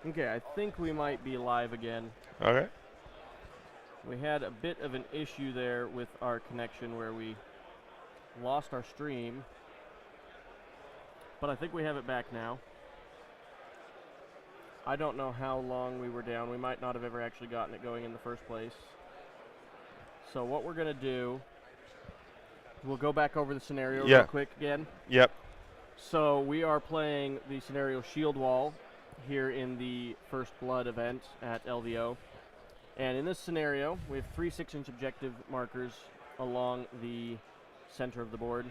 Okay, I think we might be live again. Okay. We had a bit of an issue there with our connection where we lost our stream, but I think we have it back now. I don't know how long we were down. We might not have ever actually gotten it going in the first place. So what we're going to do, we'll go back over the scenario real quick again. Yep. So we are playing the scenario Shield Wall here in the First Blood event at LVO. And in this scenario, we have 3 6-inch objective markers along the center of the board.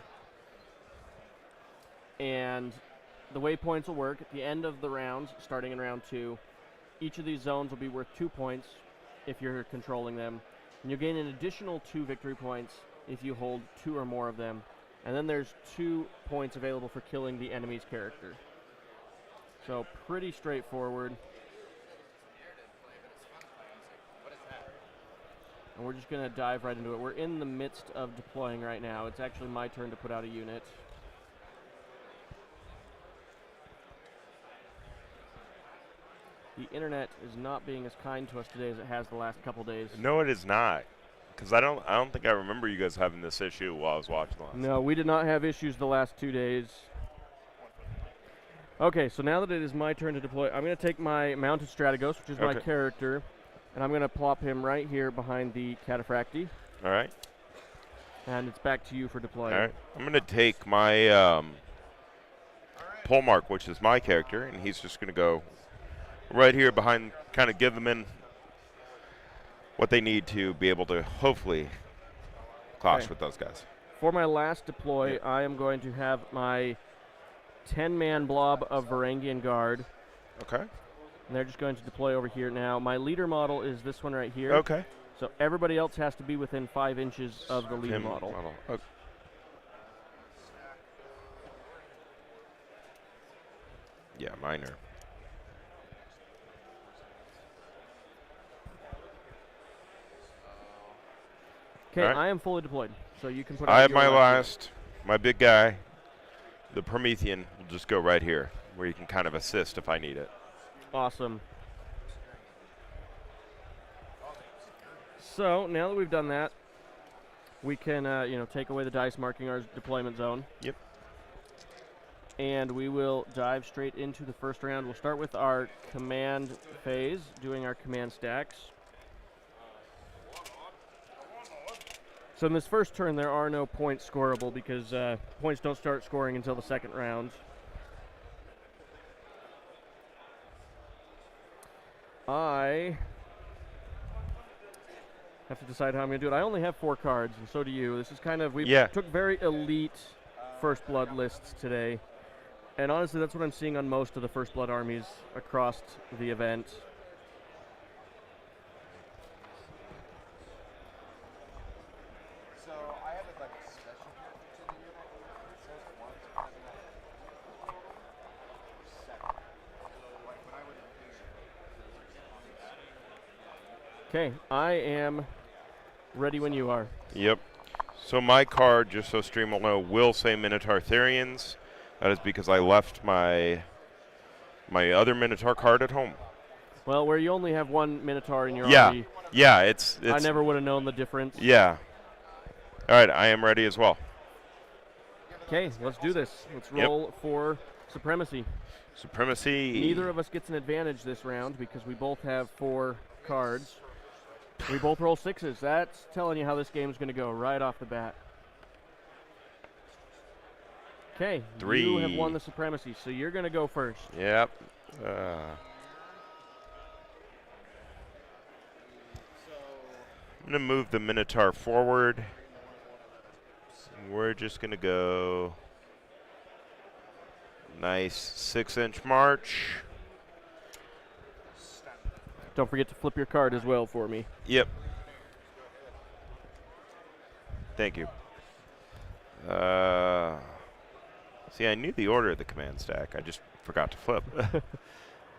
And the way points will work, at the end of the rounds, starting in round 2, each of these zones will be worth 2 points if you're controlling them. And you'll gain an additional 2 victory points if you hold 2 or more of them. And then there's 2 points available for killing the enemy's character. So pretty straightforward. And we're just going to dive right into it. We're in the midst of deploying right now. It's actually my turn to put out a unit. The internet is not being as kind to us today as it has the last couple days. No, it is not. Because I don't think I remember you guys having this issue while I was watching the last. No, we did not have issues the last 2 days. Okay, so now that it is my turn to deploy, I'm going to take my mounted Strategos, which is my character, and I'm going to plop him right here behind the Cataphracti. All right. And it's back to you for deploying. All right. I'm going to take my Polemark, which is my character, and he's just going to go right here behind, kind of give them in what they need to be able to hopefully clash with those guys. For my last deploy, I am going to have my 10-man blob of Varangian Guard. Okay. And they're just going to deploy over here now. My leader model is this one right here. Okay. So everybody else has to be within 5 inches of the leader model. Okay. Yeah, minor. Okay, right. I am fully deployed, so you can put. I have my last, my big guy, the Promethean, will just go right here, where you can kind of assist if I need it. Awesome. So now that we've done that, we can take away the dice marking our deployment zone. Yep. And we will dive straight into the first round. We'll start with our command phase, doing our command stacks. So in this first turn, there are no points scorable because points don't start scoring until the second round. I have to decide how I'm going to do it. I only have 4 cards, and so do you. This is kind of, we took very elite First Blood lists today. And honestly, that's what I'm seeing on most of the First Blood armies across the event. Okay, I am ready when you are. Yep. So my card, just so Stream will know, will say Minotaur Therians. That is because I left my other Minotaur card at home. Well, where you only have 1 Minotaur in your army. Yeah, it's I never would have known the difference. Yeah. All right, I am ready as well. Okay, let's do this. Let's roll for Supremacy. Supremacy. Neither of us gets an advantage this round because we both have 4 cards. We both roll 6s. That's telling you how this game is going to go right off the bat. Okay, 3. You have won the Supremacy, so you're going to go first. Yep. I'm going to move the Minotaur forward. We're just going to go nice 6-inch march. Don't forget to flip your card as well for me. Yep. Thank you. See, I knew the order of the command stack. I just forgot to flip.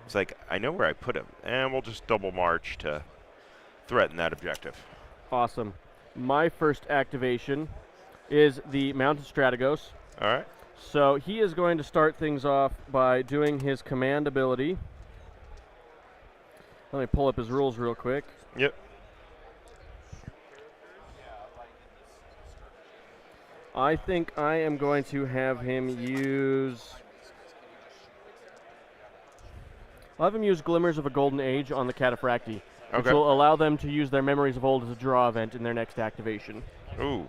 It's like, I know where I put him. And we'll just double march to threaten that objective. Awesome. My first activation is the Mounted Strategos. All right. So he is going to start things off by doing his command ability. Let me pull up his rules real quick. Yep. I think I am going to have him use... I'll have him use Glimmers of a Golden Age on the Cataphracti, which Okay. will allow them to use their Memories of Old as a draw event in their next activation. Ooh.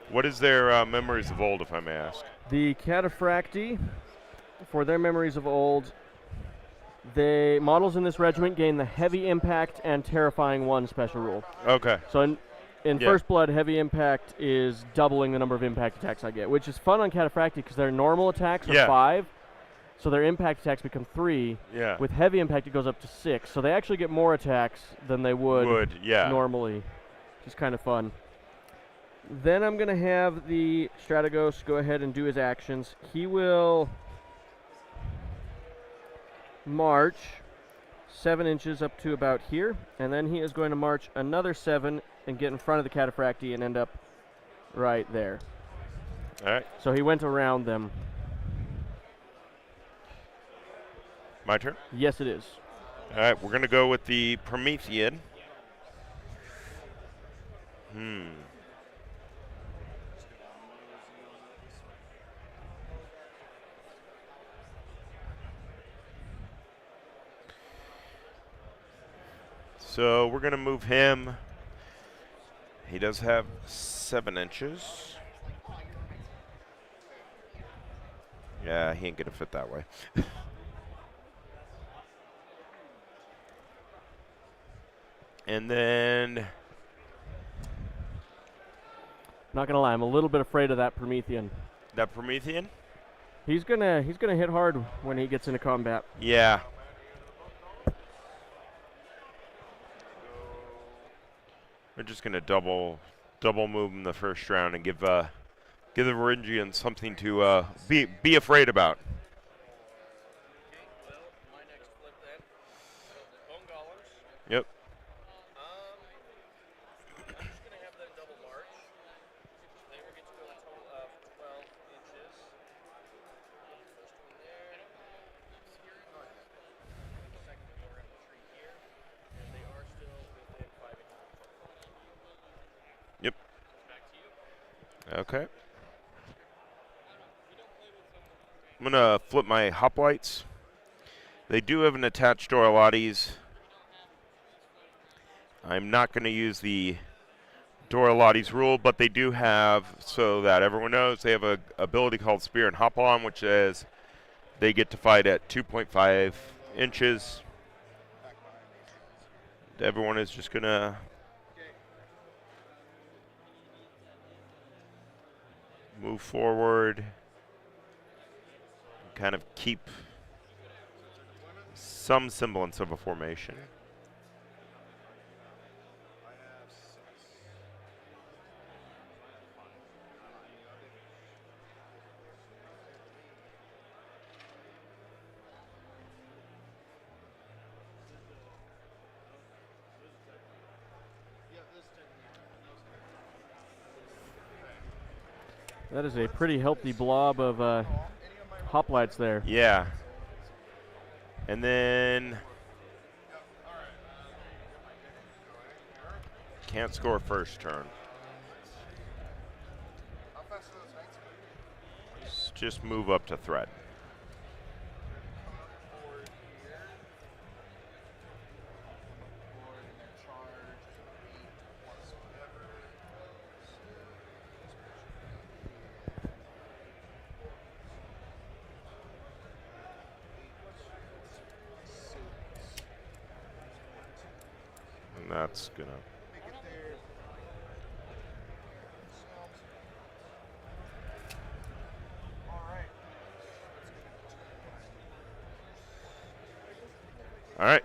What is their Memories of Old, if I may ask? The Cataphracti, for their Memories of Old, models in this regiment gain the Heavy Impact and Terrifying 1 special rule. Okay. So in Yeah. First Blood, Heavy Impact is doubling the number of impact attacks I get, which is fun on Cataphracti because their normal attacks are 5, so their impact attacks become 3. Yeah. With Heavy Impact, it goes up to 6, so they actually get more attacks than they would normally, which is kind of fun. Then I'm going to have the Strategos go ahead and do his actions. He will march 7 inches up to about here, and then he is going to march another 7 and get in front of the Cataphracti and end up right there. All right. So he went around them. My turn? Yes, it is. All right, we're going to go with the Promethean. So we're going to move him. He does have 7 inches. Yeah, he ain't going to fit that way. And then... Not gonna lie, I'm a little bit afraid of that Promethean. That Promethean? He's gonna hit hard when he gets into combat. Yeah. We're just gonna double move him the first round and give the Varangians something to be afraid about. Yep. Yep. Okay. I'm gonna flip my hoplites. They do have an attached Doralates. I'm not going to use the Doralates rule, but they do have, so that everyone knows, they have a ability called Spear and Hop On, which is they get to fight at 2.5 inches. Everyone is just going to move forward, kind of keep some semblance of a formation. That is a pretty healthy blob of hoplites there. Yeah. And then can't score first turn. Just move up to threat. And that's gonna. All right.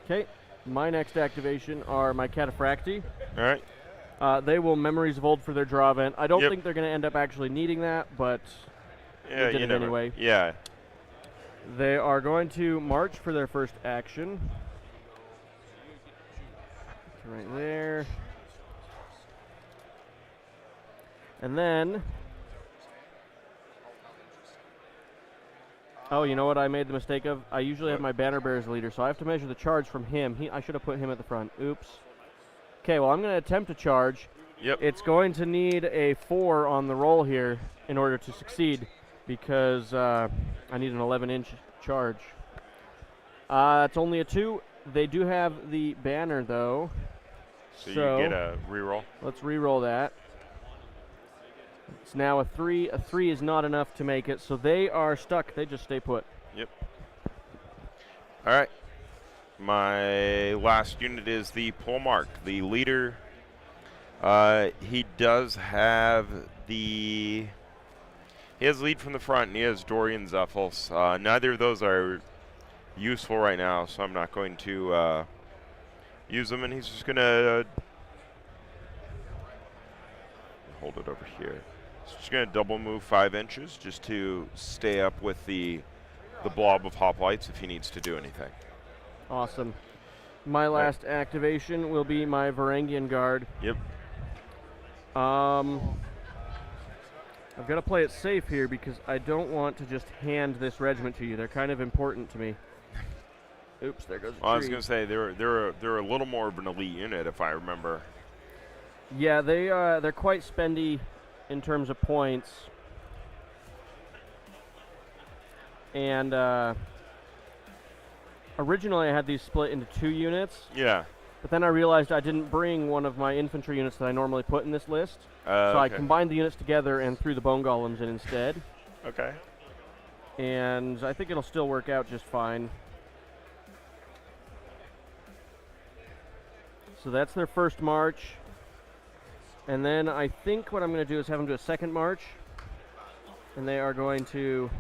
Okay, my next activation are my Cataphracti. All right. They will Memories of Old for their draw event. I don't Yep. think they're going to end up actually needing that, but Yeah, they did you it never. anyway. Yeah. They are going to march for their first action. Right there. And then Oh, you know what I made the mistake of? I usually have What? my banner bearers leader, so I have to measure the charge from him. I should have put him at the front. Oops. Okay, well, I'm going to attempt to charge. Yep. It's going to need a 4 on the roll here in order to succeed because I need an 11-inch charge. It's only a 2. They do have the banner, though. So you get a reroll. Let's re-roll that. It's now a 3. A 3 is not enough to make it, so they are stuck. They just stay put. Yep. All right. My last unit is the Polemark, the leader. He does have the. He has lead from the front, and he has Dorian Zuffles. Neither of those are useful right now, so I'm not going to use them, and he's just going to hold it over here. He's just going to double move 5 inches just to stay up with the blob of hoplites if he needs to do anything. Awesome. My last activation will be my Varangian Guard. Yep. I've got to play it safe here because I don't want to just hand this regiment to you. They're kind of important to me. Oops, there goes the tree. I was going to say they're a little more of an elite unit if I remember. Yeah, they're quite spendy in terms of points. And originally I had these split into 2 units. Yeah. But then I realized I didn't bring one of my infantry units that I normally put in this list. So I Okay. combined the units together and threw the bone golems in instead. Okay. And I think it'll still work out just fine. So that's their first march. And then I think what I'm going to do is have them do a second march. And they are going to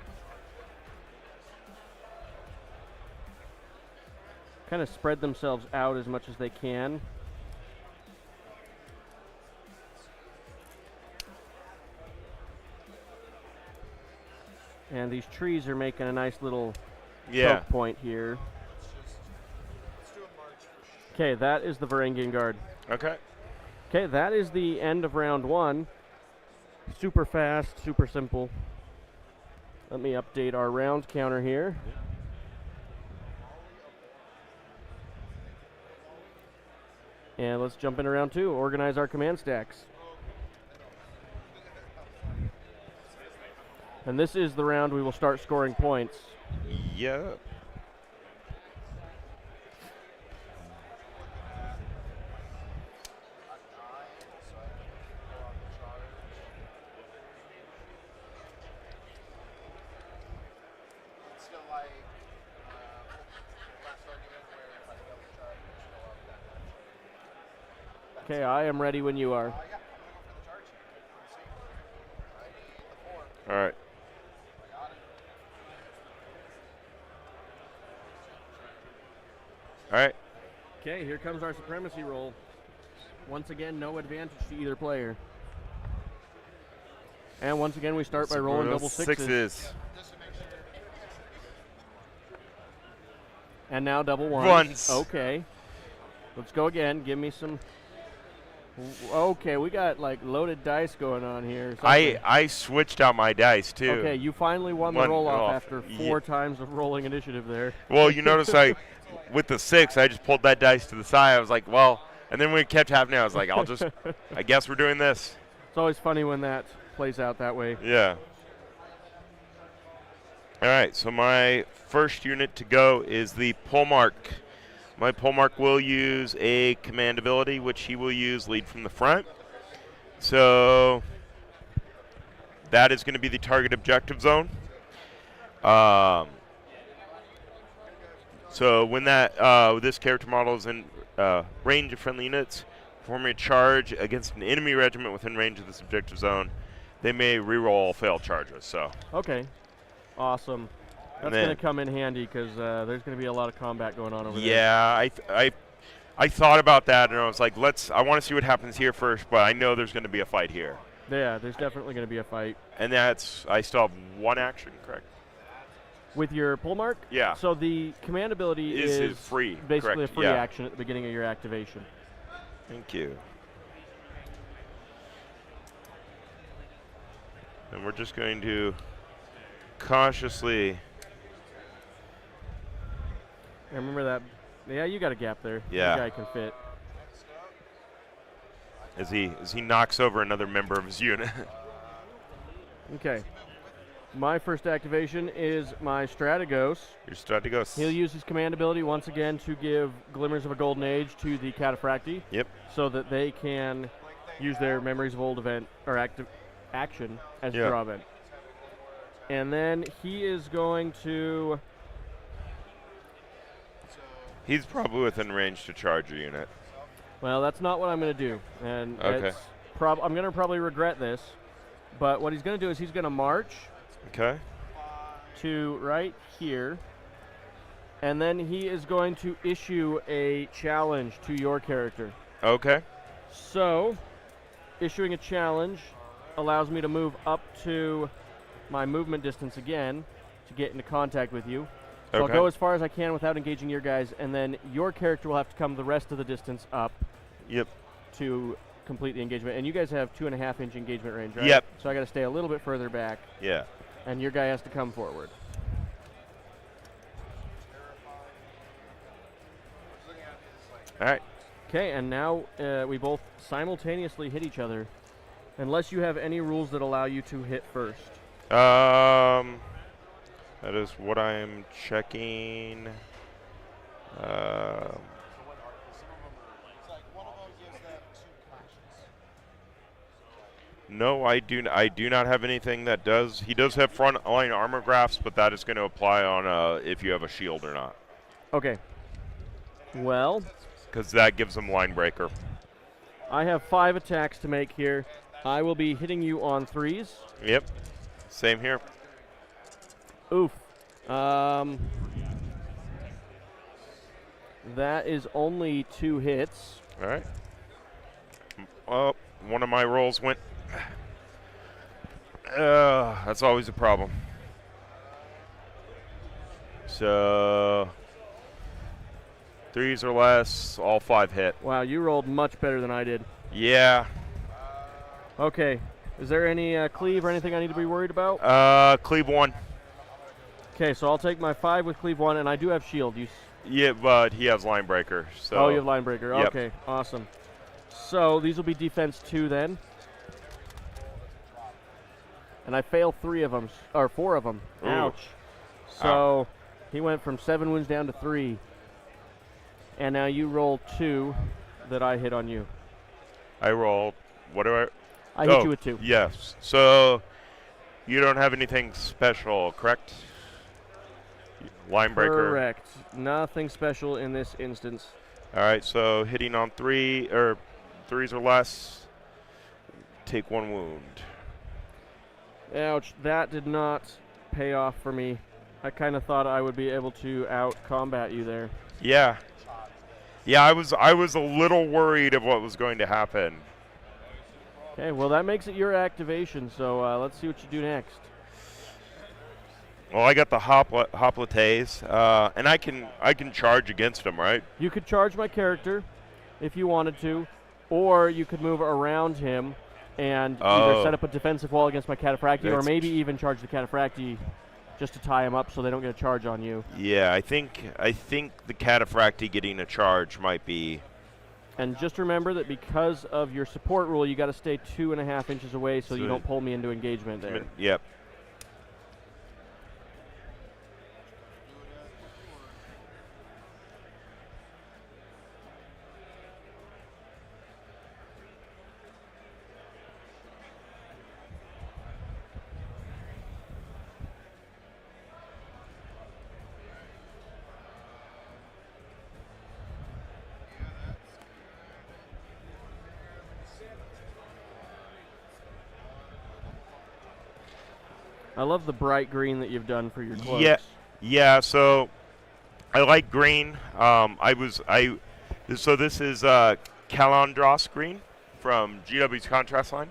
kind of spread themselves out as much as they can. And these trees are making a nice little choke point here. Okay, that is the Varangian Guard. Okay. Okay, that is the end of round 1. Super fast, super simple. Let me update our round counter here. And let's jump into round 2, organize our command stacks. And this is the round we will start scoring points. Yep. Okay, I am ready when you are. All right. All right. Okay, here comes our supremacy roll. Once again, no advantage to either player. And once again, we start by rolling double sixes. And now double ones. Okay. Let's go again. Give me some. Okay, we got like loaded dice going on here. I switched out my dice too. Okay, you finally won the roll off after 4 times of rolling initiative there. Well, you notice with the 6, I just pulled that dice to the side. I was like, well, and then when it kept happening, I was like, I guess we're doing this. It's always funny when that plays out that way. Yeah. All right, so my first unit to go is the Polemark. My Polemark will use a command ability, which he will use lead from the front. So that is going to be the target objective zone. So when this character model is in range of friendly units, performing a charge against an enemy regiment within range of this objective zone, they may reroll all failed charges. So okay, awesome. That's going to come in handy because there's going to be a lot of combat going on over there. Yeah, I thought about that, and I was like, I want to see what happens here first, but I know there's going to be a fight here. Yeah, there's definitely going to be a fight. And I still have 1 action, correct? With your Polemark? Yeah. So the command ability is free. Basically correct. a free action at the beginning of your activation. Thank you. And we're just going to cautiously I remember that. Yeah, you got a gap there. Yeah. The guy can fit. As he knocks over another member of his unit. Okay. My first activation is my Strategos. Your Strategos. He'll use his command ability once again to give Glimmers of a Golden Age to the Cataphracti. Yep. So that they can use their Memories of Old event or action as a draw event. And then he is going to... He's probably within range to charge your unit. Well, that's not what I'm going to do. And okay. I'm going to probably regret this. But what he's going to do is he's going to march to right here. And then he is going to issue a challenge to your character. Okay. So, issuing a challenge allows me to move up to my movement distance again to get into contact with you. So I'll go as far as I can without engaging your guys, and then your character will have to come the rest of the distance up to complete the engagement. And you guys have 2.5-inch engagement range, right? Yep. So I got to stay a little bit further back. Yeah. And your guy has to come forward. All right. Okay, and now we both simultaneously hit each other, unless you have any rules that allow you to hit first. That is what I'm checking. No, I do not have anything that does. He does have front line armor graphs, but that is going to apply on if you have a shield or not. Okay. Well, because that gives him line breaker. I have 5 attacks to make here. I will be hitting you on 3s. Yep. Same here. Oof. That is only 2 hits. All right. Well, one of my rolls went. That's always a problem. So 3s or less, all 5 hit. Wow, you rolled much better than I did. Yeah. Okay. Is there any cleave or anything I need to be worried about? Cleave 1. Okay, so I'll take my 5 with cleave 1, and I do have shield. Yeah, but he has line breaker. So. Oh, you have line breaker. Yep. Okay, awesome. So these will be defense 2 then. And I fail 3 of them, or 4 of them. Ooh. Ouch. So he went from 7 wounds down to 3. And now you roll 2 that I hit on you. I roll. What do I? I hit you with 2. Yes. So you don't have anything special, correct? Line breaker. Correct. Nothing special in this instance. All right. So hitting on 3 or 3s or less, take 1 wound. Ouch. That did not pay off for me. I kind of thought I would be able to out-combat you there. Yeah. Yeah, I was a little worried of what was going to happen. Okay, well that makes it your activation, so let's see what you do next. Well, I got the hoplites, and I can charge against him, right? You could charge my character if you wanted to, or you could move around him and either set up a defensive wall against my Cataphracti, or maybe even charge the Cataphracti just to tie him up so they don't get a charge on you. Yeah, I think the Cataphracti getting a charge might be. And just remember that because of your support rule, you got to stay 2.5 inches away so you don't pull me into engagement there. Yep. I love the bright green that you've done for your cloaks. Yeah. So I like green. So this is Calandros green from GW's contrast line.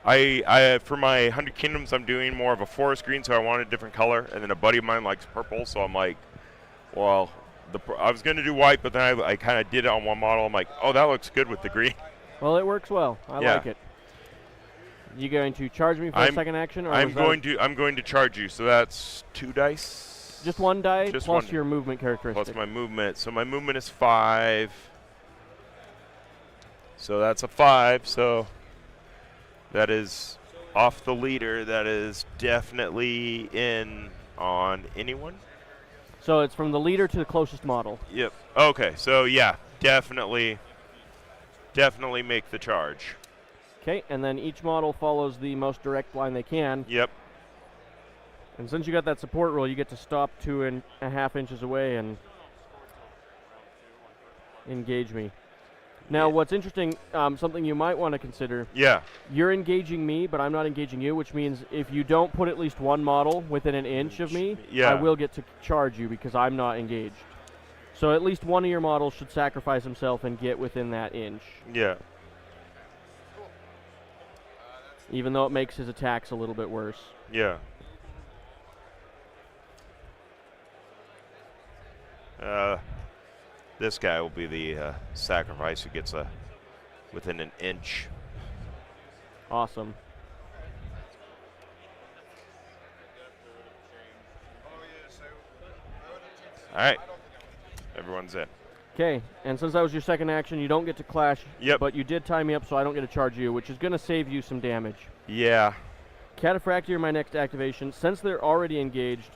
I for my 100 Kingdoms, I'm doing more of a forest green, so I wanted a different color. And then a buddy of mine likes purple, so I'm like, well, I was going to do white, but then I kind of did it on one model. I'm like, oh, that looks good with the green. Well, it works well. I like it. You going to charge me for a second action? Or I'm going to charge you. So that's 2 dice. just one die Just plus one. your movement characteristic. Plus my movement. So my movement is 5. So that's a 5. So that is off the leader. That is definitely in on anyone. So it's from the leader to the closest model. Yep. Okay. So yeah, definitely make the charge. Okay, and then each model follows the most direct line they can. Yep. And since you got that support roll, you get to stop 2.5 inches away and engage me. Now, what's interesting, something you might want to consider, Yeah. you're engaging me, but I'm not engaging you, which means if you don't put at least one model within an inch of me, Yeah. I will get to charge you because I'm not engaged. So at least one of your models should sacrifice himself and get within that inch, Yeah. even though it makes his attacks a little bit worse. Yeah. This guy will be the sacrifice who gets within an inch. Awesome. All right. Everyone's in. Okay, and since that was your second action, you don't get to clash, Yep. but you did tie me up so I don't get to charge you, which is going to save you some damage. Yeah. Cataphractii are my next activation. Since they're already engaged,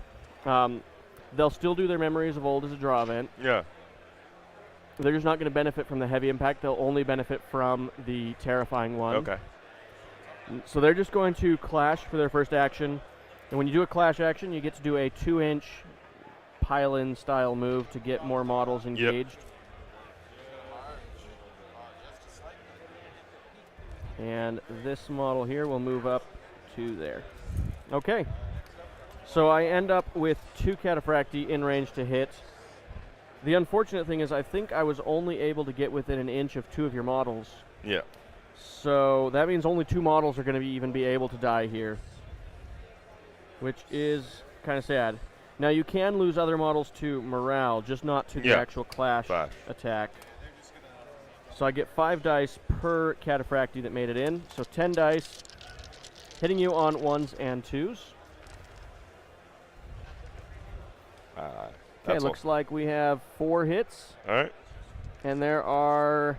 they'll still do their Memories of Old as a draw event. Yeah. They're just not going to benefit from the heavy impact. They'll only benefit from the terrifying one. Okay. So they're just going to clash for their first action. And when you do a clash action, you get to do a 2-inch pile-in style move to get more models engaged. And this model here will move up to there. Okay. So I end up with 2 Cataphractii in range to hit. The unfortunate thing is I think I was only able to get within an inch of 2 of your models. Yeah. So that means only 2 models are going to even be able to die here, which is kind of sad. Now you can lose other models to morale, just not to the actual clash attack. So I get 5 dice per Cataphractii that made it in. So 10 dice, hitting you on 1s and 2s. Okay, looks like we have 4 hits. All right. And there are...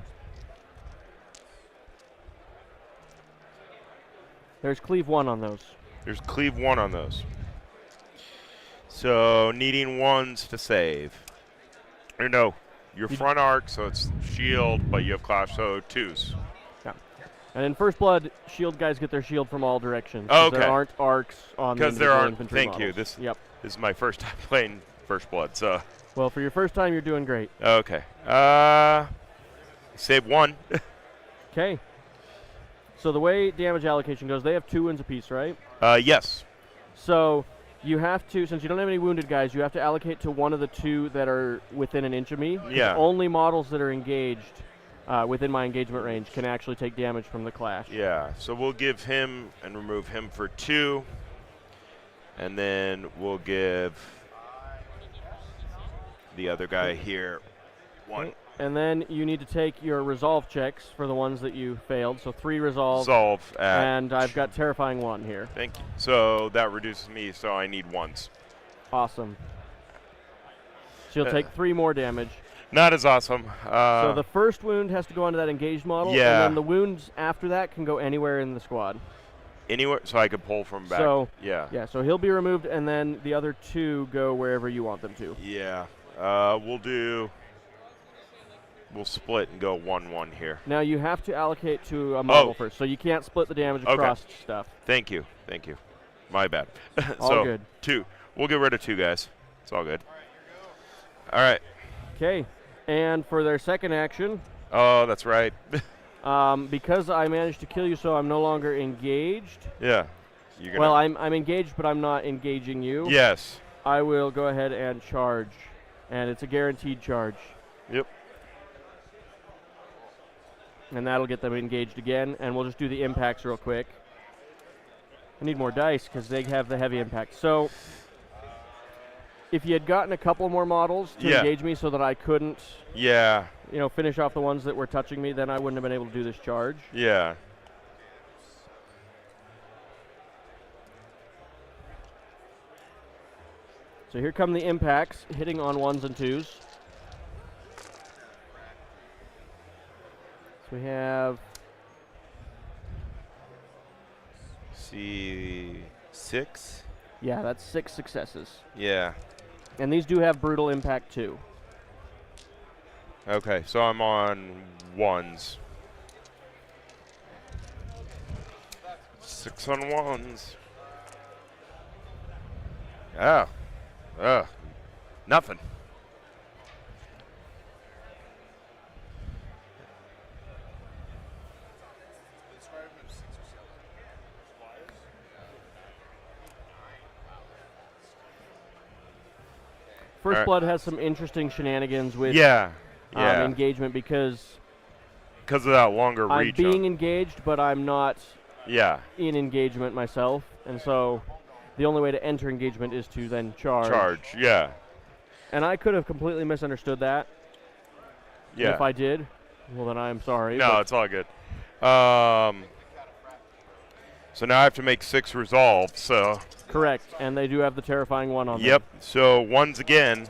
There's cleave 1 on those. There's cleave 1 on those. So needing 1s to save. Or no, your front arc, so it's shield, but you have clash, so 2s. Yeah. And in First Blood, shield guys get their shield from all directions. Oh, okay. There aren't arcs on the because there aren't. infantry Thank models. you. This Yep. is my first time playing First Blood, so. Well, for your first time, you're doing great. Okay. Save 1. Okay. So the way damage allocation goes, they have 2 wounds apiece, right? Yes. So you have to, since you don't have any wounded guys, you have to allocate to one of the 2 that are within an inch of me. Yeah. Only models that are engaged within my engagement range can actually take damage from the clash. Yeah. So we'll give him and remove him for 2. And then we'll give the other guy here 1. Okay. And then you need to take your resolve checks for the ones that you failed. So 3 resolve. And I've got terrifying 1 here. Thank you. So that reduces me, so I need 1s. Awesome. So you'll take 3 more damage. Not as awesome. So the first wound has to go onto that engaged model. Yeah. And then the wounds after that can go anywhere in the squad. Anywhere, so I could pull from back. So yeah. So he'll be removed, and then the other 2 go wherever you want them to. Yeah. We'll split and go 1-1 here. Now you have to allocate to a model first, so you can't split the damage across stuff. Thank you. My bad. All so good. 2. We'll get rid of 2 guys. It's all good. All right. Okay. And for their second action, Oh, that's right. because I managed to kill you, so I'm no longer engaged. Yeah. Well, I'm engaged, but I'm not engaging you. Yes. I will go ahead and charge, and it's a guaranteed charge. Yep. And that'll get them engaged again, and we'll just do the impacts real quick. I need more dice because they have the heavy impact. So if you had gotten a couple more models to engage me so that I couldn't finish off the ones that were touching me, then I wouldn't have been able to do this charge. Yeah. So here come the impacts, hitting on 1s and 2s. So we have see 6. Yeah, that's 6 successes. Yeah. And these do have brutal impact too. Okay, so I'm on 1s. 6 on 1s. Yeah. Nothing. First Alright. Blood has some interesting shenanigans with Yeah. engagement because Because of that longer I'm reach. being engaged, but I'm not Yeah. in engagement myself. And so the only way to enter engagement is to then charge. Yeah. And I could have completely misunderstood that. And Yeah. if I did, well, then I'm sorry. No, it's all good. So now I have to make 6 resolves. So. Correct. And they do have the terrifying 1 on Yep. them. So 1s again.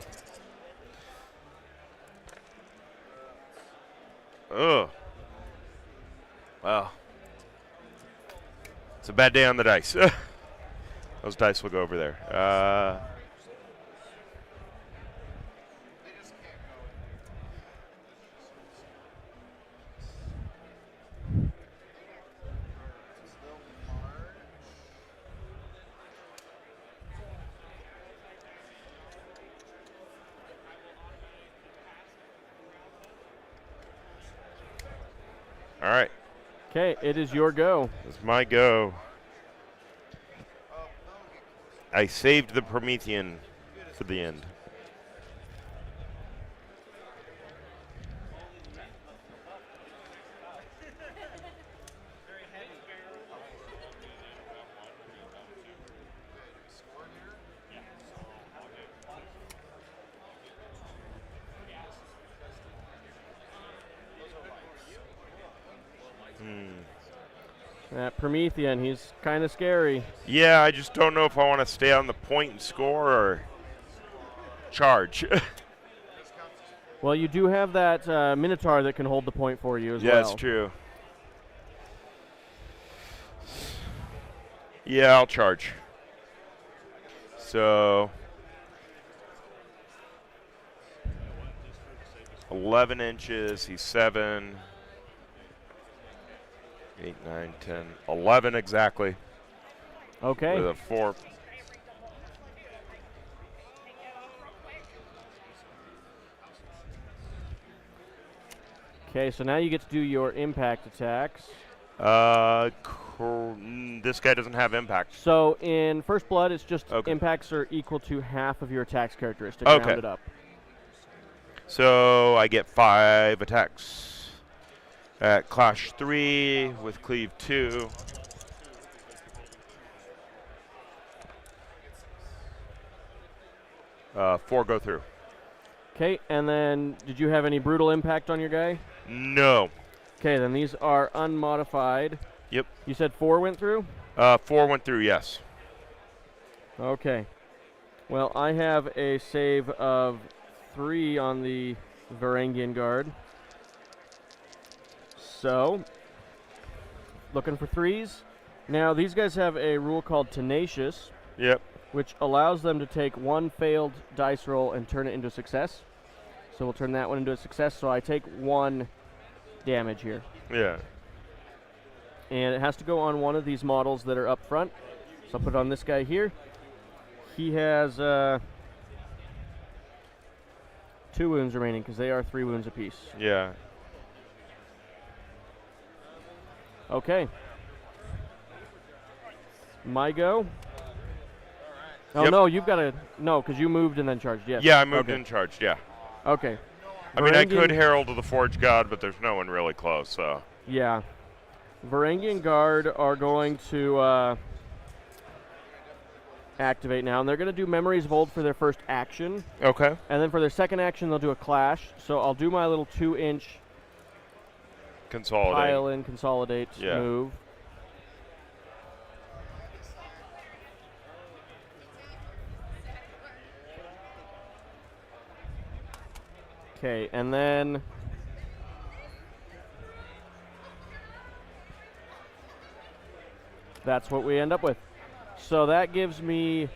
Ugh. Well. It's a bad day on the dice. Those dice will go over there. All right. Okay, it is your go. It's my go. I saved the Promethean for the end. That Promethean, he's kind of scary. Yeah, I just don't know if I want to stay on the point and score or charge. Well, you do have that Minotaur that can hold the point for you as well. Yeah, that's true. Yeah, I'll charge. So 11 inches, he's 7. 8, 9, 10, 11 exactly. Okay. With a 4. Okay, so now you get to do your impact attacks. This guy doesn't have impact. So in First Blood, it's just Okay. impacts are equal to half of your attacks characteristic, Okay. rounded up. So I get 5 attacks. At Clash 3 with Cleave 2. Four go through. Okay, and then did you have any brutal impact on your guy? No. Okay, then these are unmodified. Yep. You said 4 went through? 4 went through, yes. Okay. Well, I have a save of 3 on the Varangian Guard. So, looking for 3s. Now, these guys have a rule called Tenacious, Yep. which allows them to take 1 failed dice roll and turn it into a success. So we'll turn that one into a success. So I take 1 damage here. Yeah. And it has to go on one of these models that are up front. So I'll put it on this guy here. He has 2 wounds remaining because they are 3 wounds apiece. Yeah. Okay. My go. Oh, Yep. no, you've got to. No, because you moved and then charged. Yes. Yeah, I moved Okay. and charged, yeah. Okay. I mean, I Varangian- could Herald of the Forge God, but there's no one really close, so. Yeah. Varangian Guard are going to activate now, and they're going to do Memories of Old for their first action. Okay. And then for their second action, they'll do a Clash. So I'll do my little 2-inch Consolidate. pile in, consolidate Yeah. move. Okay, and then that's what we end up with. So that gives me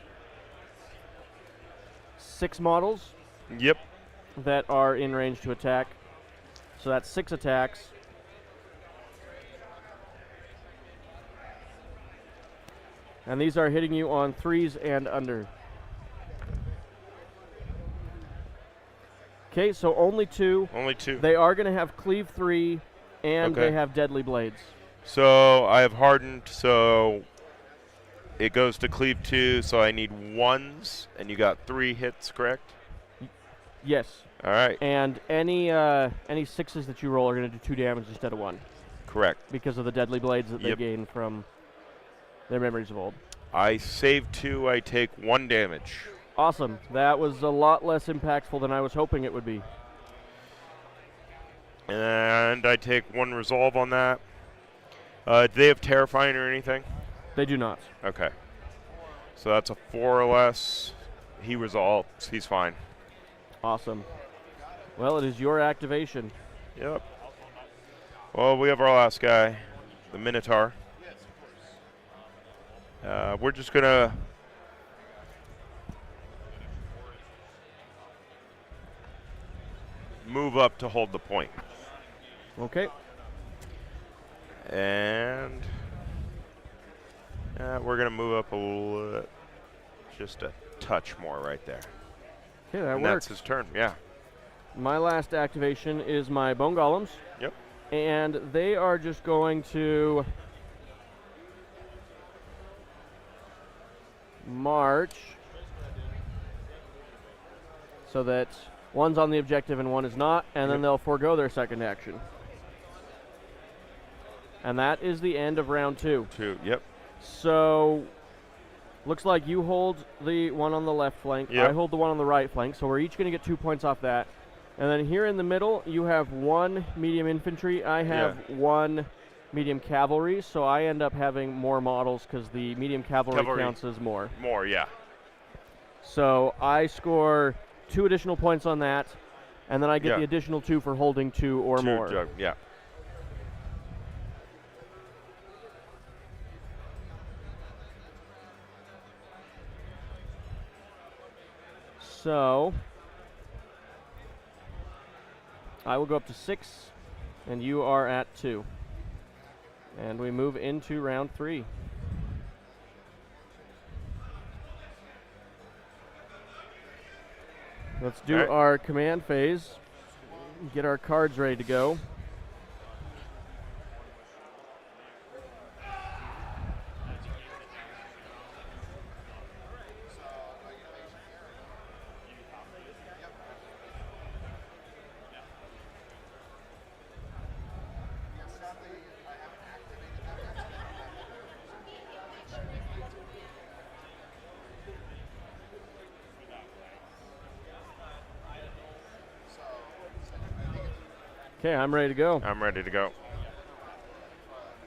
6 models Yep. that are in range to attack. So that's 6 attacks. And these are hitting you on 3s and under. Okay, so only 2. Only 2. They are going to have cleave 3, and Okay. they have deadly blades. So I have hardened, so it goes to cleave 2, so I need 1s, and you got 3 hits, correct? Yes. All right. And any 6s that you roll are going to do 2 damage instead of 1. Correct. Because of the deadly blades that they Yep. gain from their memories of old. I save 2, I take 1 damage. Awesome. That was a lot less impactful than I was hoping it would be. And I take 1 resolve on that. Do they have terrifying or anything? They do not. Okay. So that's a 4 or less. He resolves. He's fine. Awesome. Well, it is your activation. Yep. Well, we have our last guy, the Minotaur. We're just going to move up to hold the point. Okay. And we're going to move up just a touch more right there. Okay, that And works. that's his turn, yeah. My last activation is my Bone Golems. Yep. And they are just going to march so that one's on the objective and one is not, and then they'll forego their second action. And that is the end of round 2. 2, yep. So, looks like you hold the one on the left flank. Yep. I hold the one on the right flank. So we're each going to get 2 points off that. And then here in the middle, you have 1 medium infantry. I have 1 medium cavalry. So I end up having more models because the medium cavalry counts as more. More, yeah. So I score 2 additional points on that. And then I get the additional 2 for holding 2 or more. Yeah. So I will go up to 6, and you are at 2. And we move into round 3. Let's do our command phase. Get our cards ready to go. Okay, I'm ready to go. I'm ready to go.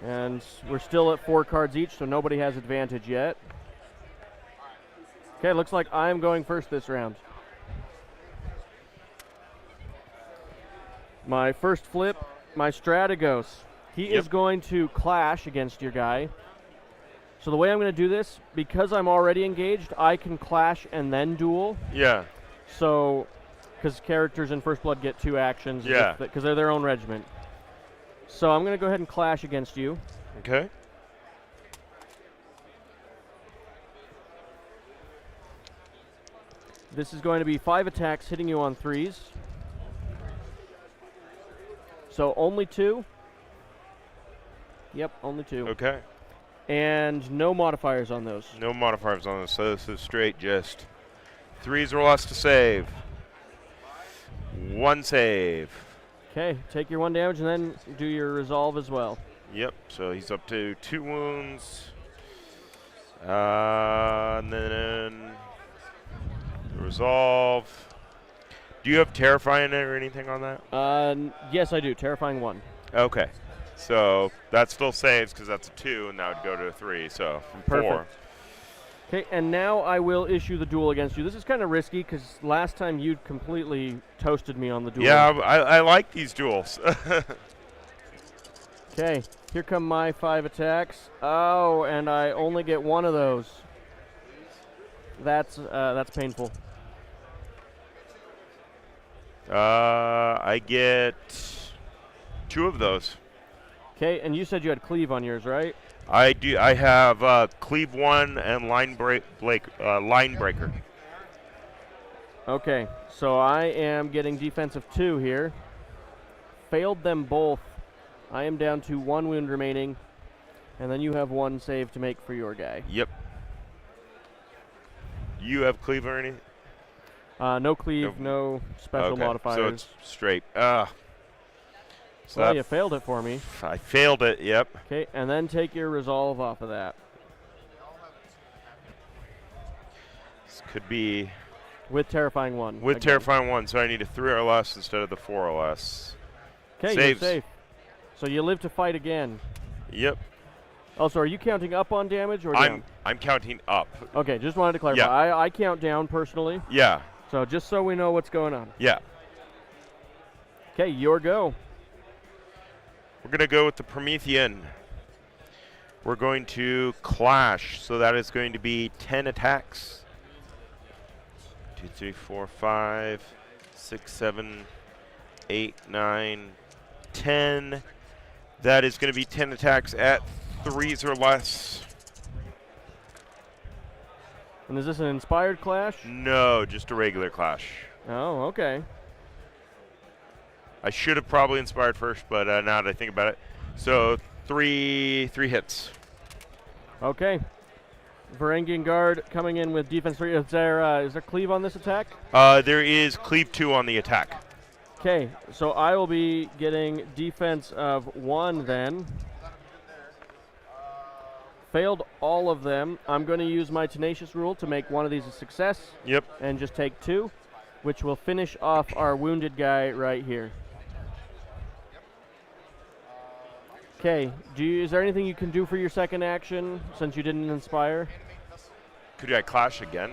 And we're still at 4 cards each, so nobody has advantage yet. Okay, looks like I'm going first this round. My first flip, my Strategos. He is going to clash against your guy. So the way I'm going to do this, because I'm already engaged, I can clash and then duel. Yeah. So, because characters in First Blood get 2 actions. Yeah. Because they're their own regiment. So I'm going to go ahead and clash against you. Okay. This is going to be 5 attacks hitting you on 3s. So only 2. Yep, only 2. Okay. And no modifiers on those. No modifiers on this, so this is straight just 3s or less to save. 1 save. Okay, take your 1 damage and then do your resolve as well. Yep, so he's up to 2 wounds. And then the resolve. Do you have terrifying or anything on that? Yes, I do. Terrifying 1. Okay. So that still saves because that's a 2, and that would go to a 3, so from 4. Perfect. Okay, and now I will issue the duel against you. This is kind of risky because last time you completely toasted me on the duel. Yeah, I like these duels. Okay, here come my 5 attacks. Oh, and I only get one of those. That's painful. I get 2 of those. Okay, and you said you had cleave on yours, right? I do. I have cleave 1 and line breaker. Okay, so I am getting defensive 2 here. Failed them both. I am down to 1 wound remaining, and then you have 1 save to make for your guy. Yep. You have cleave or anything? No cleave, no special modifiers. So it's straight. So well, you failed it for me. I failed it, yep. Okay, and then take your resolve off of that. This could be... With Terrifying 1. With again. Terrifying 1, so I need a 3 or less instead of the 4 or less. Okay, you're safe. So you live to fight again. Yep. Also, are you counting up on damage or down? I'm counting up. Okay, just wanted to clarify. Yeah. I count down personally. Yeah. So just so we know what's going on. Yeah. Okay, your go. We're going to go with the Promethean. We're going to clash, so that is going to be 10 attacks. 2, 3, 4, 5, 6, 7, 8, 9, 10. That is going to be 10 attacks at 3s or less. And is this an inspired clash? No, just a regular clash. Oh, okay. I should have probably inspired first, but now that I think about it. So three hits. Okay. Varangian Guard coming in with defense 3. Is there cleave on this attack? There is cleave 2 on the attack. Okay, so I will be getting defense of 1 then. Failed all of them. I'm going to use my Tenacious rule to make one of these a success. Yep. And just take 2, which will finish off our wounded guy right here. Okay, is there anything you can do for your second action since you didn't inspire? Could I clash again?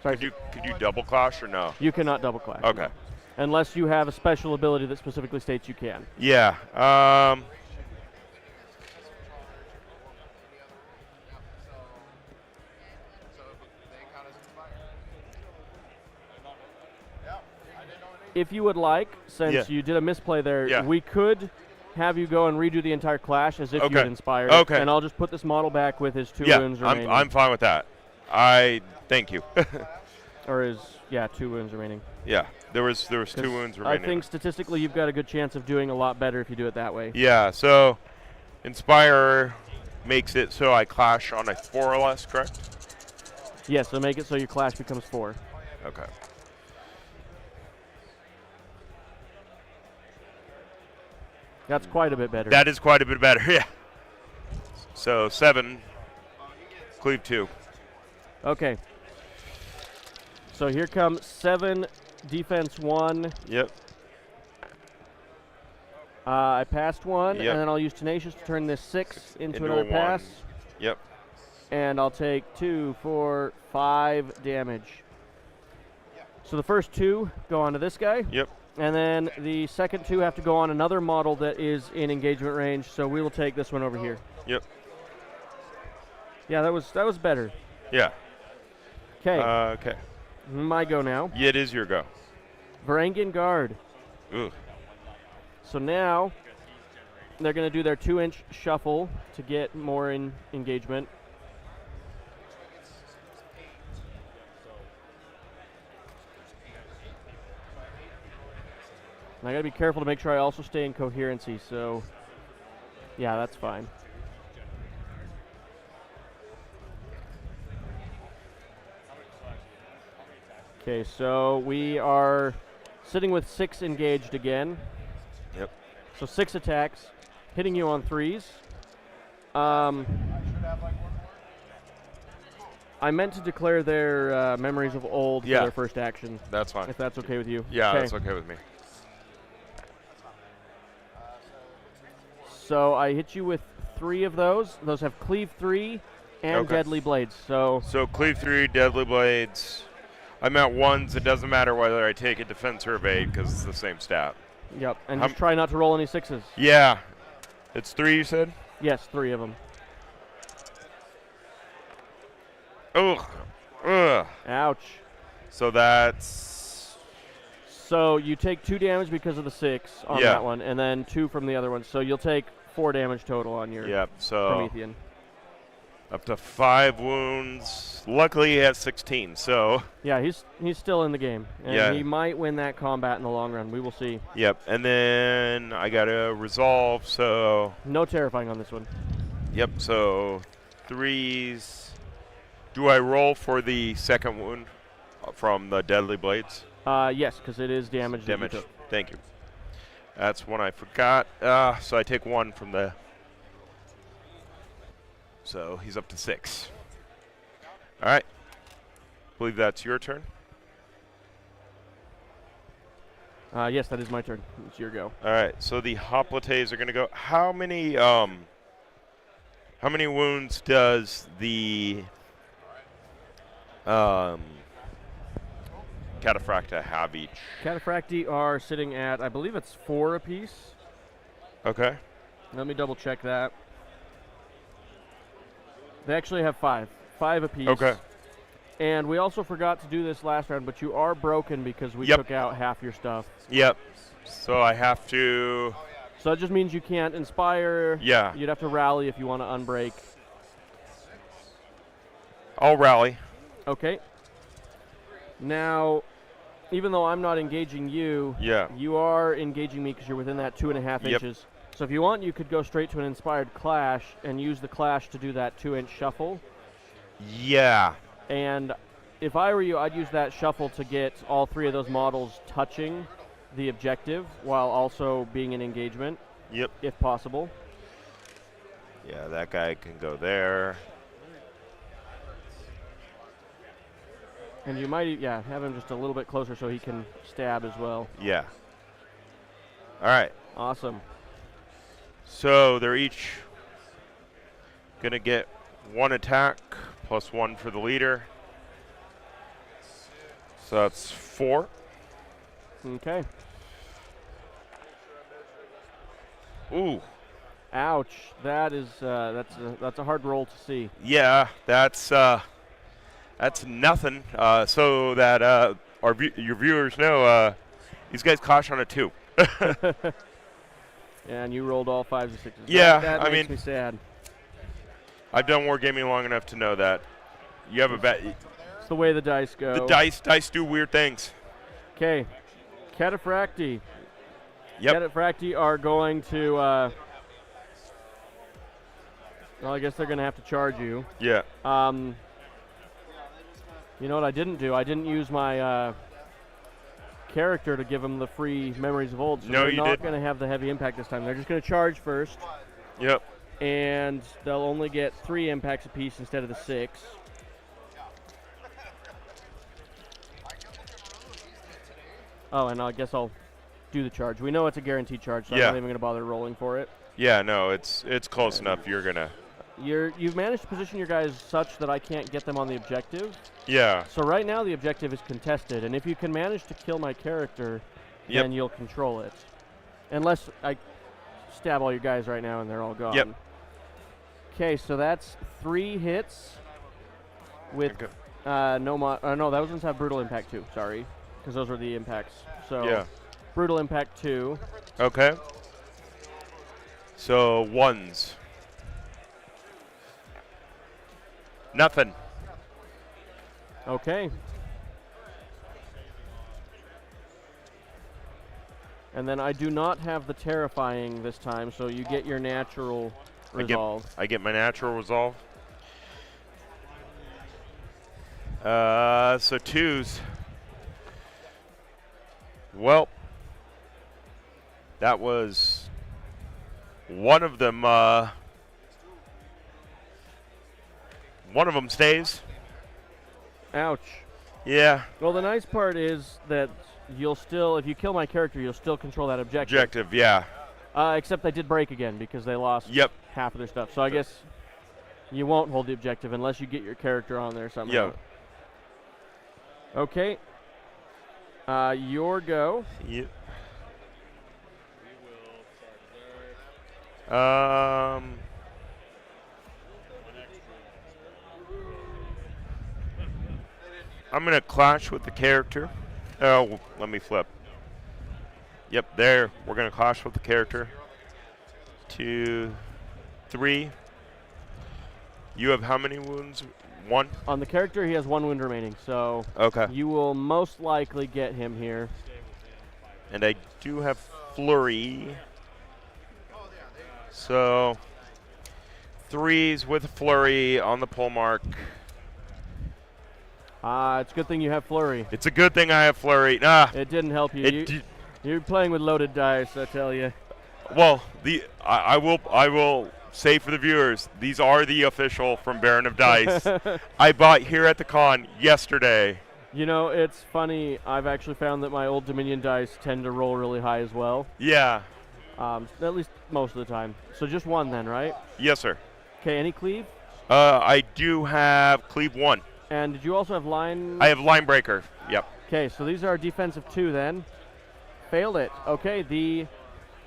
Sorry. Could you double clash or no? You cannot double clash. Okay. No. Unless you have a special ability that specifically states you can. Yeah. If you would like, since you did a misplay there, we could have you go and redo the entire clash as if you had inspired. Okay. And I'll just put this model back with his 2 wounds remaining. I'm fine with that. Thank you. Or his 2 wounds remaining. Yeah, there was 2 wounds remaining. I think statistically you've got a good chance of doing a lot better if you do it that way. Yeah, so inspire makes it so I clash on a 4 or less, correct? Yes, so make it so your clash becomes 4. Okay. That's quite a bit better. That is quite a bit better, yeah. So 7, cleave 2. Okay. So here comes 7, defense 1. Yep. I passed 1, Yep. and then I'll use Tenacious to turn this 6 into another pass. Yep. And I'll take 2, 4, 5 damage. So the first 2 go onto this guy. Yep. And then the second 2 have to go on another model that is in engagement range, so we will take this one over here. Yep. Yeah, that was better. Yeah. Okay. Okay. My go now. Yeah, it is your go. Varangian Guard. Ooh. So now they're going to do their 2-inch shuffle to get more in engagement. And I got to be careful to make sure I also stay in coherency, so yeah, that's fine. Okay, so we are sitting with 6 engaged again. Yep. So 6 attacks, hitting you on 3s. I meant to declare their memories of old for their first action. That's fine. If that's okay with you. Yeah, okay. That's okay with me. So I hit you with 3 of those. Those have cleave 3, and Okay. deadly blades. So So cleave 3, deadly blades. I'm at 1s. It doesn't matter whether I take a defense or evade because it's the same stat. yep, and How just try not to roll any 6s. Yeah. It's 3, you said? Yes, 3 of them. Ugh. Ugh. Ouch. So that's... So you take 2 damage because of the 6 on Yeah. that one, and then 2 from the other one. So you'll take 4 damage total on your Yep, so Promethean. up to 5 wounds. Luckily, he has 16, so... Yeah, he's still in the game, and Yeah. he might win that combat in the long run. We will see. Yep, and then I got to resolve, so... No terrifying on this one. Yep, so 3s. Do I roll for the second wound from the deadly blades? Yes, because it is damage. that you Damage. took. Thank you. That's one I forgot. So I take 1 from the... So he's up to 6. All right. Believe that's your turn. Yes, that is my turn. It's your go. All right. So the hoplites are going to go. How many wounds does the Cataphracta have each? Cataphracti are sitting at, I believe it's 4 apiece. Okay. Let me double check that. They actually have 5. 5 apiece. Okay. And we also forgot to do this last round, but you are broken because we Yep. took out half your stuff. Yep. So I have to... So that just means you can't inspire. Yeah. You'd have to rally if you want to unbreak. I'll rally. Okay. Now, even though I'm not engaging you, Yeah. you are engaging me because you're within that 2.5 Yep. inches. So if you want, you could go straight to an inspired clash and use the clash to do that 2-inch shuffle. Yeah. And if I were you, I'd use that shuffle to get all 3 of those models touching the objective while also being in engagement, Yep. if possible. Yeah, that guy can go there. And you might, have him just a little bit closer so he can stab as well. Yeah. All right. Awesome. So they're each going to get 1 attack plus 1 for the leader. So that's 4. Okay. Ooh. Ouch. That is that's a hard roll to see. Yeah, that's nothing. So that your viewers know, these guys caution on a 2. And you rolled all 5s and 6s. Yeah, that I makes mean- me sad. I've done wargaming long enough to know that you have a bet. It's the way the dice go. The dice do weird things. Okay. Cataphracti. Yep. Cataphracti are going to. Well, I guess they're going to have to charge you. Yeah. You know what I didn't do? I didn't use my character to give them the free memories of old. So No, they're you not didn't. going to have the heavy impact this time. They're just going to charge first, Yep. and they'll only get 3 impacts apiece instead of the 6. Oh, and I guess I'll do the charge. We know it's a guaranteed charge, so I'm Yeah. not even going to bother rolling for it. Yeah. No, it's close enough. You're gonna. You've managed to position your guys such that I can't get them on the objective. Yeah. So right now the objective is contested, and if you can manage to kill my character, Yep. then you'll control it. Unless I stab all your guys right now and they're all gone. Yep. Okay, so that's 3 hits with Okay. no, those ones have brutal impact too. Sorry, because those were the impacts. So Yeah. brutal impact 2. Okay. So 1s. Nothing. Okay. And then I do not have the terrifying this time, so you get your natural resolve. I get my natural resolve. So 2s. Well, that was one of them. One of them stays. Ouch. Yeah. Well, the nice part is that you'll still, if you kill my character, you'll still control that objective. Objective. Yeah. Except they did break again because they lost Yep. half of their stuff. So I guess You won't hold the objective unless you get your character on there somehow. Yeah. Okay. Your go. Yep. I'm gonna clash with the character. Oh, let me flip. Yep, there. We're gonna clash with the character. 2, 3. You have how many wounds? 1? On the character, he has 1 wound remaining, so Okay. you will most likely get him here. And I do have flurry. So 3s with flurry on the pole mark. It's a good thing you have flurry. It's a good thing I have flurry. Nah. It didn't help you. You're playing with loaded dice, I tell you. Well, I will say for the viewers, these are the official from Baron of Dice. I bought here at the con yesterday. You know, it's funny. I've actually found that my old Dominion dice tend to roll really high as well. Yeah. At least most of the time. So just 1 then, right? Yes, sir. Okay, any cleave? I do have cleave 1. And did you also have line? I have line breaker. Yep. Okay, so these are defensive 2 then. Failed it. Okay, the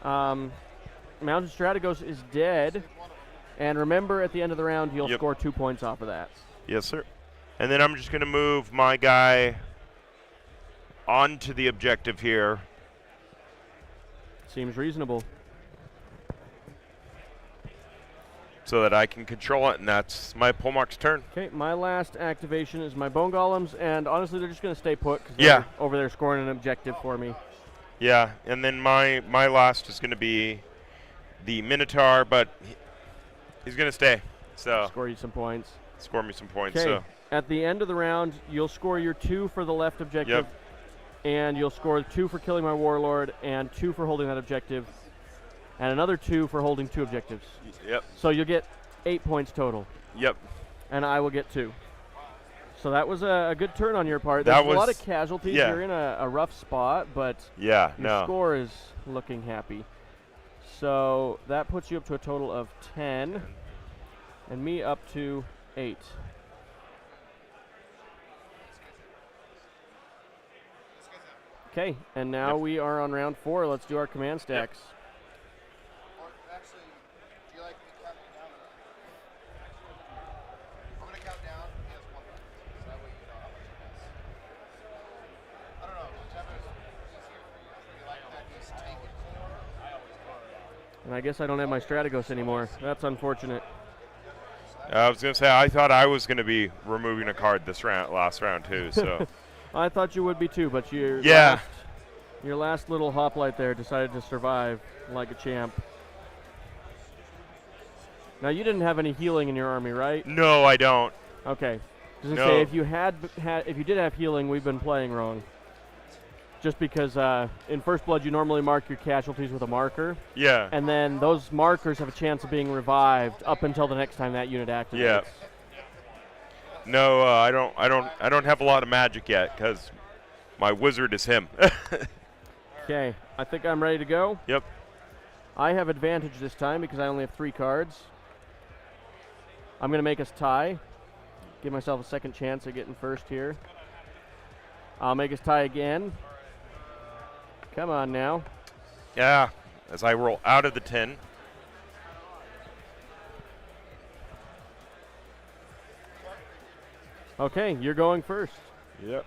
Mounted Strategos is dead. And remember, at the end of the round, you'll score 2 points off of that. Yes, sir. And then I'm just going to move my guy onto the objective here. Seems reasonable. So that I can control it, and that's my polemark's turn. Okay, my last activation is my Bone Golems, and honestly, they're just going to stay put because Yeah. they're over there scoring an objective for me. Yeah, and then my last is going to be the Minotaur, but he's going to stay. So Score you some points. score me some points. Okay, So at the end of the round, you'll score your 2 for the left objective, and you'll score 2 for killing my Warlord, and 2 for holding that objective, and another 2 for holding 2 objectives. Yep. So you'll get 8 points total. Yep. And I will get 2. So that was a good turn on your part. That There's was, a lot of casualties. yeah. You're in a rough spot, but Yeah, your score is looking happy. So that puts you up to a total of 10, and me up to 8. Okay, and now we are on round 4. Let's do our command stacks. Actually, do you like me counting down? I'm going to count down. He has 1 left. So that way you know how much he has. I don't know. Whichever is easier for you. Do you like that he's taking more? And I guess I don't have my Strategos anymore. That's unfortunate. I was going to say, I thought I was going to be removing a card this last round too. So I thought you would be too, but your last little hoplite there decided to survive like a champ. Now you didn't have any healing in your army, right? No, I don't. Okay. Just to No. say, if you did have healing, we've been playing wrong. Just because in First Blood you normally mark your casualties with a marker, Yeah. and then those markers have a chance of being revived up until the next time that unit activates. Yeah. No, I don't have a lot of magic yet because my wizard is him. Okay, I think I'm ready to go. Yep. I have advantage this time because I only have 3 cards. I'm going to make us tie. Give myself a second chance at getting first here. I'll make us tie again. Come on now. Yeah. As I roll out of the 10. Okay, you're going first. Yep.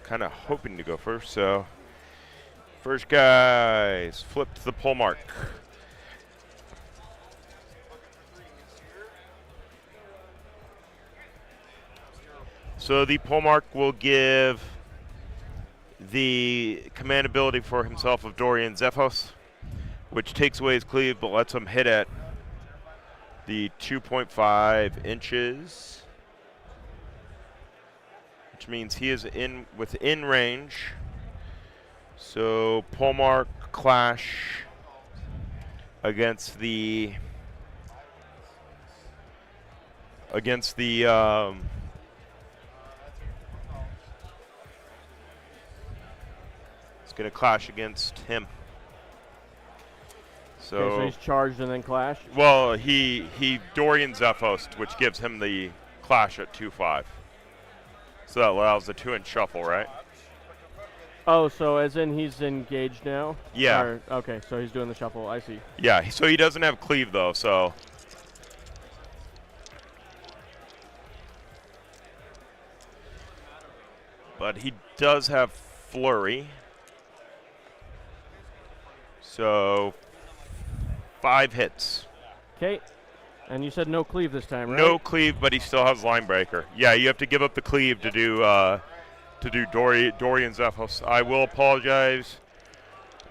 Kind of hoping to go first, so first guys flip to the pole mark. So the pole mark will give the command ability for himself of Dorian Zephos, which takes away his cleave but lets him hit at the 2.5 inches. Which means he is within range. So polemark clash against the it's going to clash against him. Okay, so he's charged and then clash. well, he Dorian Zephos, which gives him the clash at 2-5. So that allows the 2-inch shuffle, right? Oh, so as in he's engaged now? Yeah. Or, okay, so he's doing the shuffle. I see. Yeah, so he doesn't have cleave though, so. But he does have flurry. So 5 hits. Okay. And you said no cleave this time, right? No cleave, but he still has line breaker. Yeah, you have to give up the cleave to do Dorian Zephos. I will apologize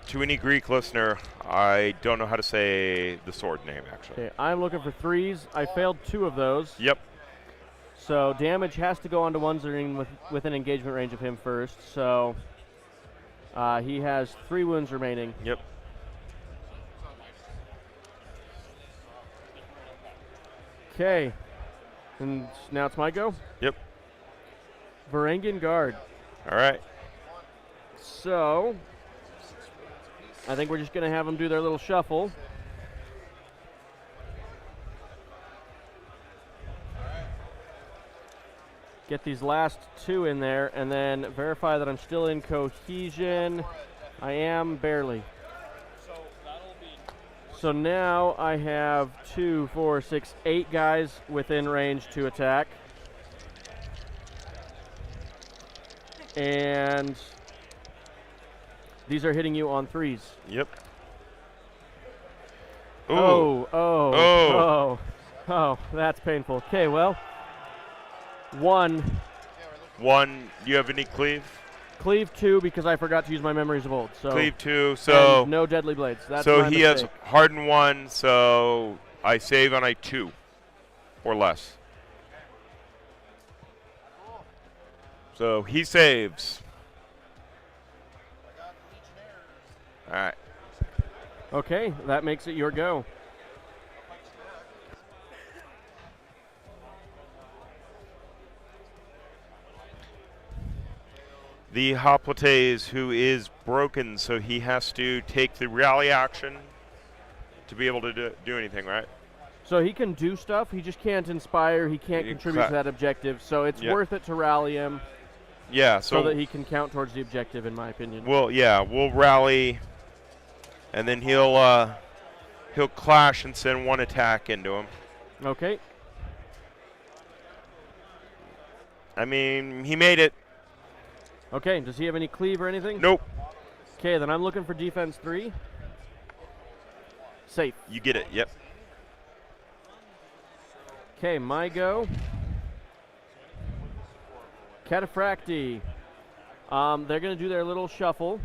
to any Greek listener. I don't know how to say the sword name, actually. Okay, I'm looking for 3s. I failed 2 of those. Yep. So damage has to go on to ones that are in within engagement range of him first. So he has 3 wounds remaining. Yep. Okay. And now it's my go? Yep. Varangian Guard. All right. So I think we're just going to have them do their little shuffle. Get these last 2 in there, and then verify that I'm still in cohesion. I am barely. So now I have 2, 4, 6, 8 guys within range to attack. And these are hitting you on 3s. Yep. Ooh. Oh, that's painful. Okay, well, 1. 1. Do you have any cleave? Cleave 2 because I forgot to use my memories of old. So Cleave 2. So and no deadly blades. That's so my he mistake. has hardened 1. So I save on a 2 or less. So he saves. All right. Okay, that makes it your go. The Hoplites, who is broken, so he has to take the rally action to be able to do anything, right? So he can do stuff. He just can't inspire. He can't contribute to that objective. So it's worth it to rally him. Yeah. So that he can count towards the objective, in my opinion. We'll rally, and then he'll clash and send 1 attack into him. Okay. I mean, he made it. Okay, does he have any cleave or anything? Nope. Okay, then I'm looking for defense 3. Safe. You get it. Yep. Okay, my go. Cataphracti. They're going to do their little shuffle,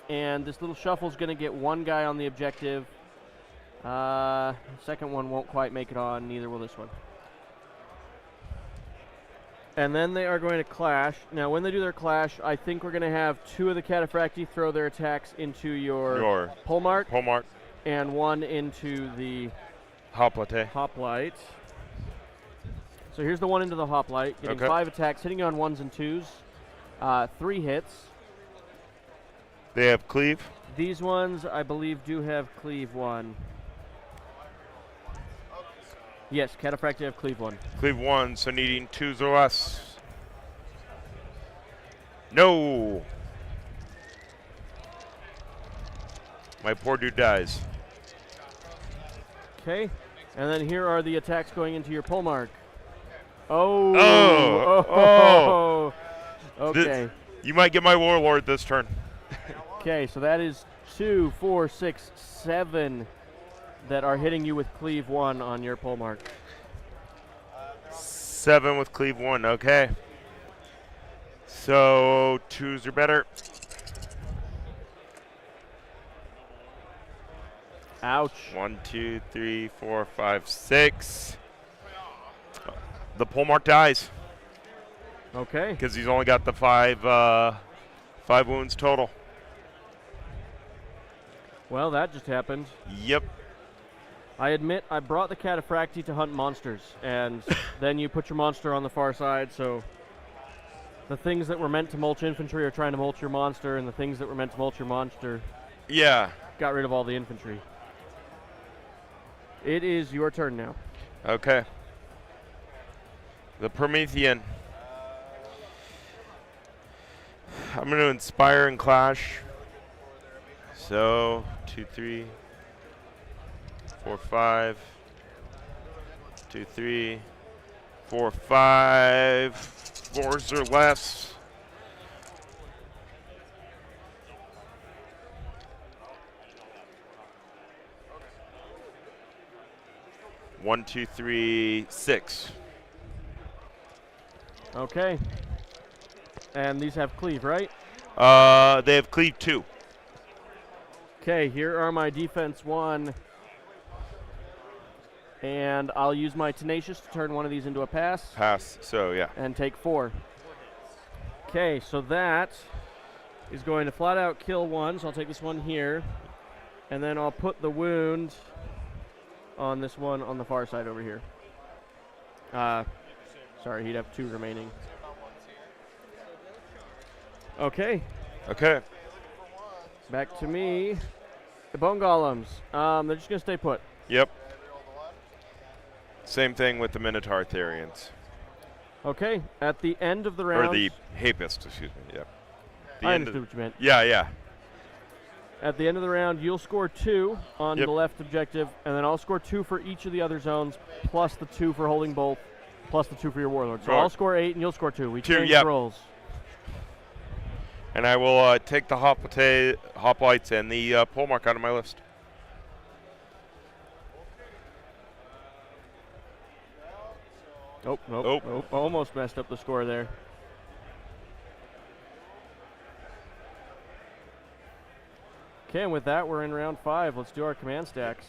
and this little shuffle is going to get 1 guy on the objective. Second one won't quite make it on, neither will this one. And then they are going to clash. Now, when they do their clash, I think we're going to have 2 of the Cataphracti throw their attacks into your pole mark, and 1 into the hoplite. So here's the 1 into the hoplite, getting 5 attacks, hitting you on 1s and 2s. 3 hits. They have cleave? These ones, I believe, do have cleave 1. Yes, Cataphracti have cleave 1. Cleave 1, so needing 2s or less. No! My poor dude dies. Okay, and then here are the attacks going into your pole mark. Oh! Oh! Okay. You might get my warlord this turn. Okay, so that is 2, 4, 6, 7 that are hitting you with cleave 1 on your pole mark. 7 with cleave 1, okay. So 2s are better. Ouch. 1, 2, 3, 4, 5, 6. The pole mark dies. Okay. Because he's only got the 5 wounds total. Well, that just happened. Yep. I admit I brought the Cataphracti to hunt monsters, and then you put your monster on the far side, so the things that were meant to mulch infantry are trying to mulch your monster, and the things that were meant to mulch your monster got rid of all the infantry. It is your turn now. Okay. The Promethean. I'm going to inspire and clash. So 2, 3, 4, 5. 2, 3, 4, 5. 4s or less. One, 2, 3, 6. Okay. And these have cleave, right? They have cleave 2. Okay, here are my defense 1. And I'll use my tenacious to turn one of these into a pass. Pass. So yeah. And take 4. Okay, so that is going to flat out kill 1. So I'll take this one here. And then I'll put the wound on this one on the far side over here. Sorry, he'd have 2 remaining. Okay, Okay. back to me. The bone golems. They're just gonna stay put. Yep. Same thing with the Minotaur Therians. Okay, at the end of the round. Or the Hapist, excuse me. Yep. The I end of- understood what you meant. Yeah, yeah. At the end of the round, you'll score 2 on Yep. the left objective, and then I'll score 2 for each of the other zones, plus the 2 for holding both, plus the 2 for your warlord. So Sure. I'll score 8, and you'll score 2. We 2, change yep. rolls. And I will take the hoplites and the pole mark out of my list. Nope, nope, Nope. nope. Almost messed up the score there. Okay, and with that, we're in round 5. Let's do our command stacks.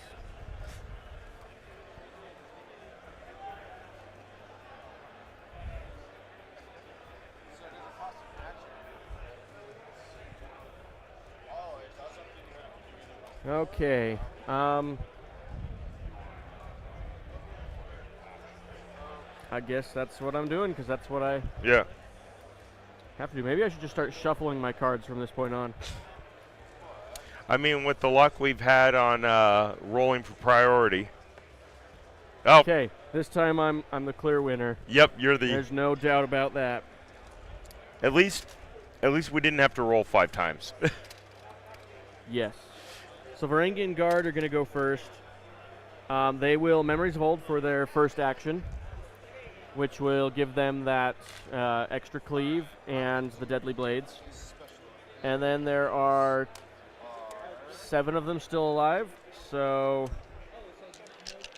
Okay. I guess that's what I'm doing because that's what I Yeah. have to do. Maybe I should just start shuffling my cards from this point on. I mean, with the luck we've had on rolling for priority. Oh, Okay, this time I'm the clear winner. yep, you're the. There's no doubt about that. At least we didn't have to roll 5 times. Yes. So Varangian Guard are going to go first. They will Memories of Old for their first action, which will give them that extra cleave and the deadly blades. And then there are 7 of them still alive, so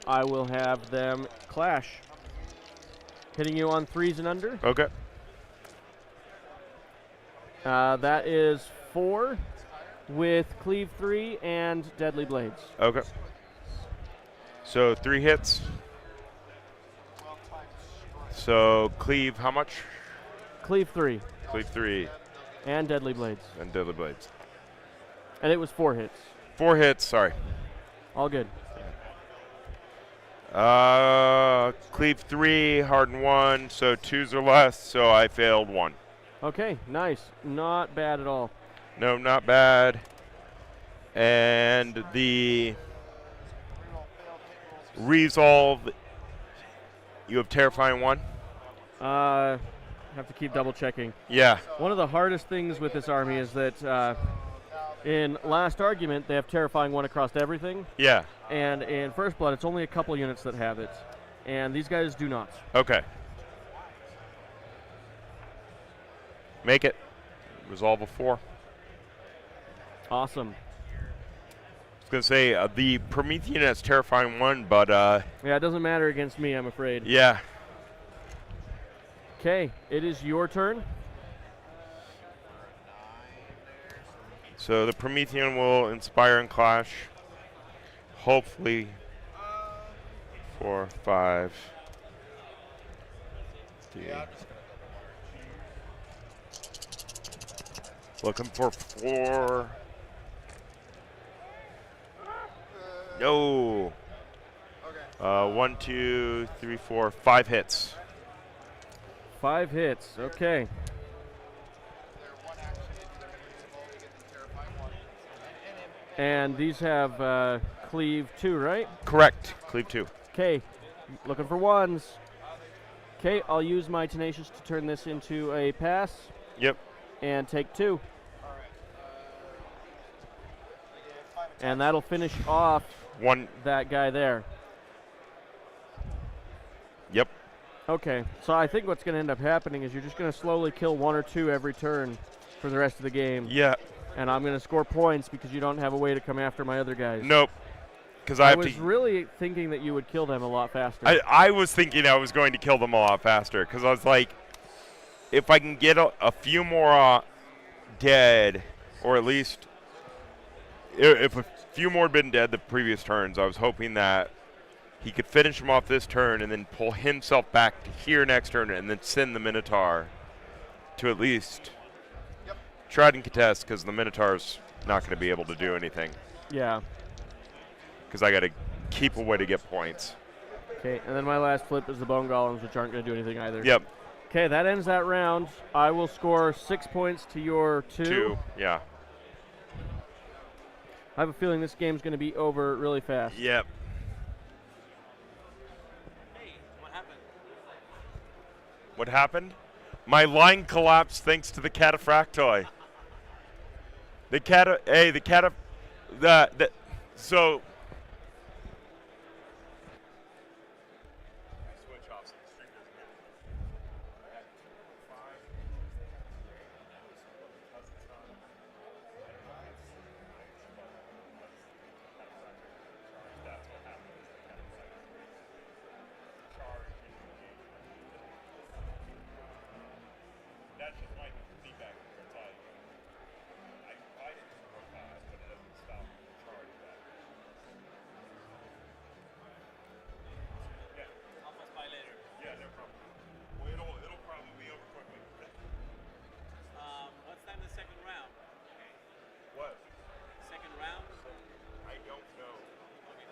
I will have them clash. Hitting you on 3s and under. Okay. That is 4 with cleave 3 and deadly blades. Okay. So 3 hits. So cleave how much? Cleave 3 Cleave 3 and deadly blades. and deadly blades. And it was 4 hits. 4 hits. Sorry. All good. Cleave 3, harden 1, so 2s or less. So I failed 1. Okay, nice. Not bad at all. No, not bad. And the resolve. You have terrifying 1. Have to keep double checking. Yeah. One of the hardest things with this army is that in Last Argument they have terrifying 1 across everything, Yeah. and in First Blood it's only a couple units that have it, and these guys do not. Okay. Make it. Resolve a 4. Awesome. I was gonna say the Promethean has terrifying 1, but Yeah, it doesn't matter against me, I'm afraid. yeah. Okay, it is your turn. So the Promethean will inspire and clash. Hopefully 4, 5. 3. Looking for 4. No. 1, 2, 3, 4, 5 hits. 5 hits. Okay. And these have cleave 2, right? Correct. Cleave 2. Okay, looking for ones. Okay, I'll use my Tenacious to turn this into a pass Yep. and take 2. All right. And that'll finish off 1. that guy there. Yep. Okay, so I think what's going to end up happening is you're just going to slowly kill 1 or 2 every turn for the rest of the game. Yeah. And I'm going to score points because you don't have a way to come after my other guys. Nope. Because I have was to. really thinking that you would kill them a lot faster. I was thinking I was going to kill them a lot faster because I was like, if I can get a few more dead, or at least if a few more had been dead the previous turns, I was hoping that he could finish him off this turn and then pull himself back to here next turn and then send the Minotaur to at least try and contest because the Minotaur's not going to be able to do anything Yeah. because I got to keep a way to get points. Okay, and then my last flip is the Bone Golems, which aren't going to do anything either. Yep. Okay, that ends that round. I will score 6 points to your 2. 2. Yeah. I have a feeling this game's going to be over really fast. Yep. What happened? My line collapsed thanks to the cataphractoi. So. That's just my feedback. It's like, I tried it real fast, but it doesn't stop the charge that. Yeah. I'll pass by later. Yeah, no problem. Well, it'll probably be over quickly. What's time the second round? What? Second round? I don't know. Okay.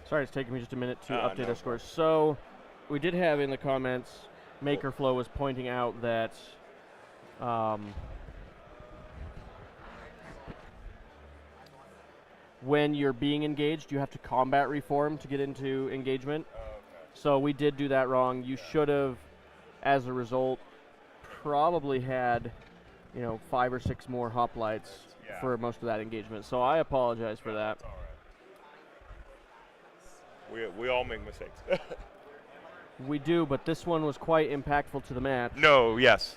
Sorry, it's taking me just a minute to update no our scores. So, we did have in the comments, Makerflow was pointing out that when you're being engaged, you have to combat reform to get into engagement. So we did do that wrong. You should have, as a result, probably had, 5 or 6 more hoplites Yeah. for most of that engagement. So I apologize for that. That's all right. We all make mistakes. We do, but this one was quite impactful to the match. No, yes.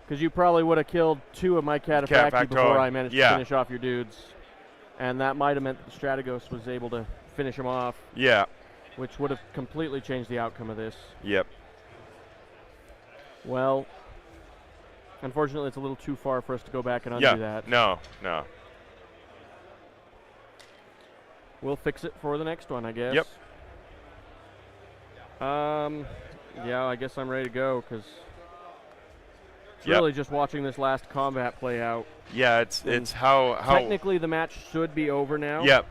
Because you probably would have killed 2 of my Cataphracti Cataphracti, before I managed yeah. to finish off your dudes. And that might have meant that the Strategos was able to finish him off, Yeah. which would have completely changed the outcome of this. Yep. Well, unfortunately, it's a little too far for us to go back and undo that. No. We'll fix it for the next one, I guess. Yep. Yeah, I guess I'm ready to go because it's Yep. really just watching this last combat play out. Yeah, it's how Technically, the match should be over now. Yep.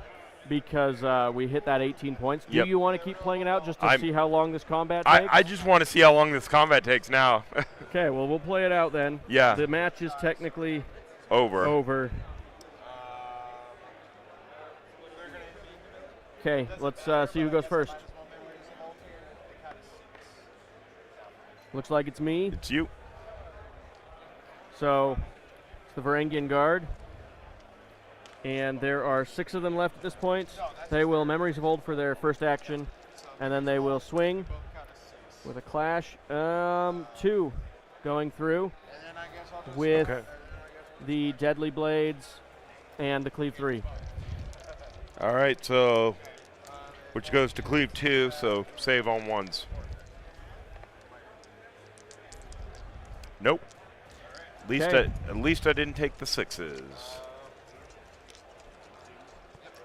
Because we hit that 18 points. Do Yep. you want to keep playing it out just to I'm- see how long this combat takes? I just want to see how long this combat takes now. Okay, well, we'll play it out then. Yeah. The match is technically Over. over. Okay, let's see who goes first. Looks like it's me. It's you. So, it's the Varangian Guard. And there are 6 of them left at this point. They will Memories of Old for their first action. And then they will swing with a clash. 2 going through with Okay. the Deadly Blades and the Cleave 3. All right, so which goes to cleave 2, so save on 1s. Nope. Okay. At least I didn't take the 6s.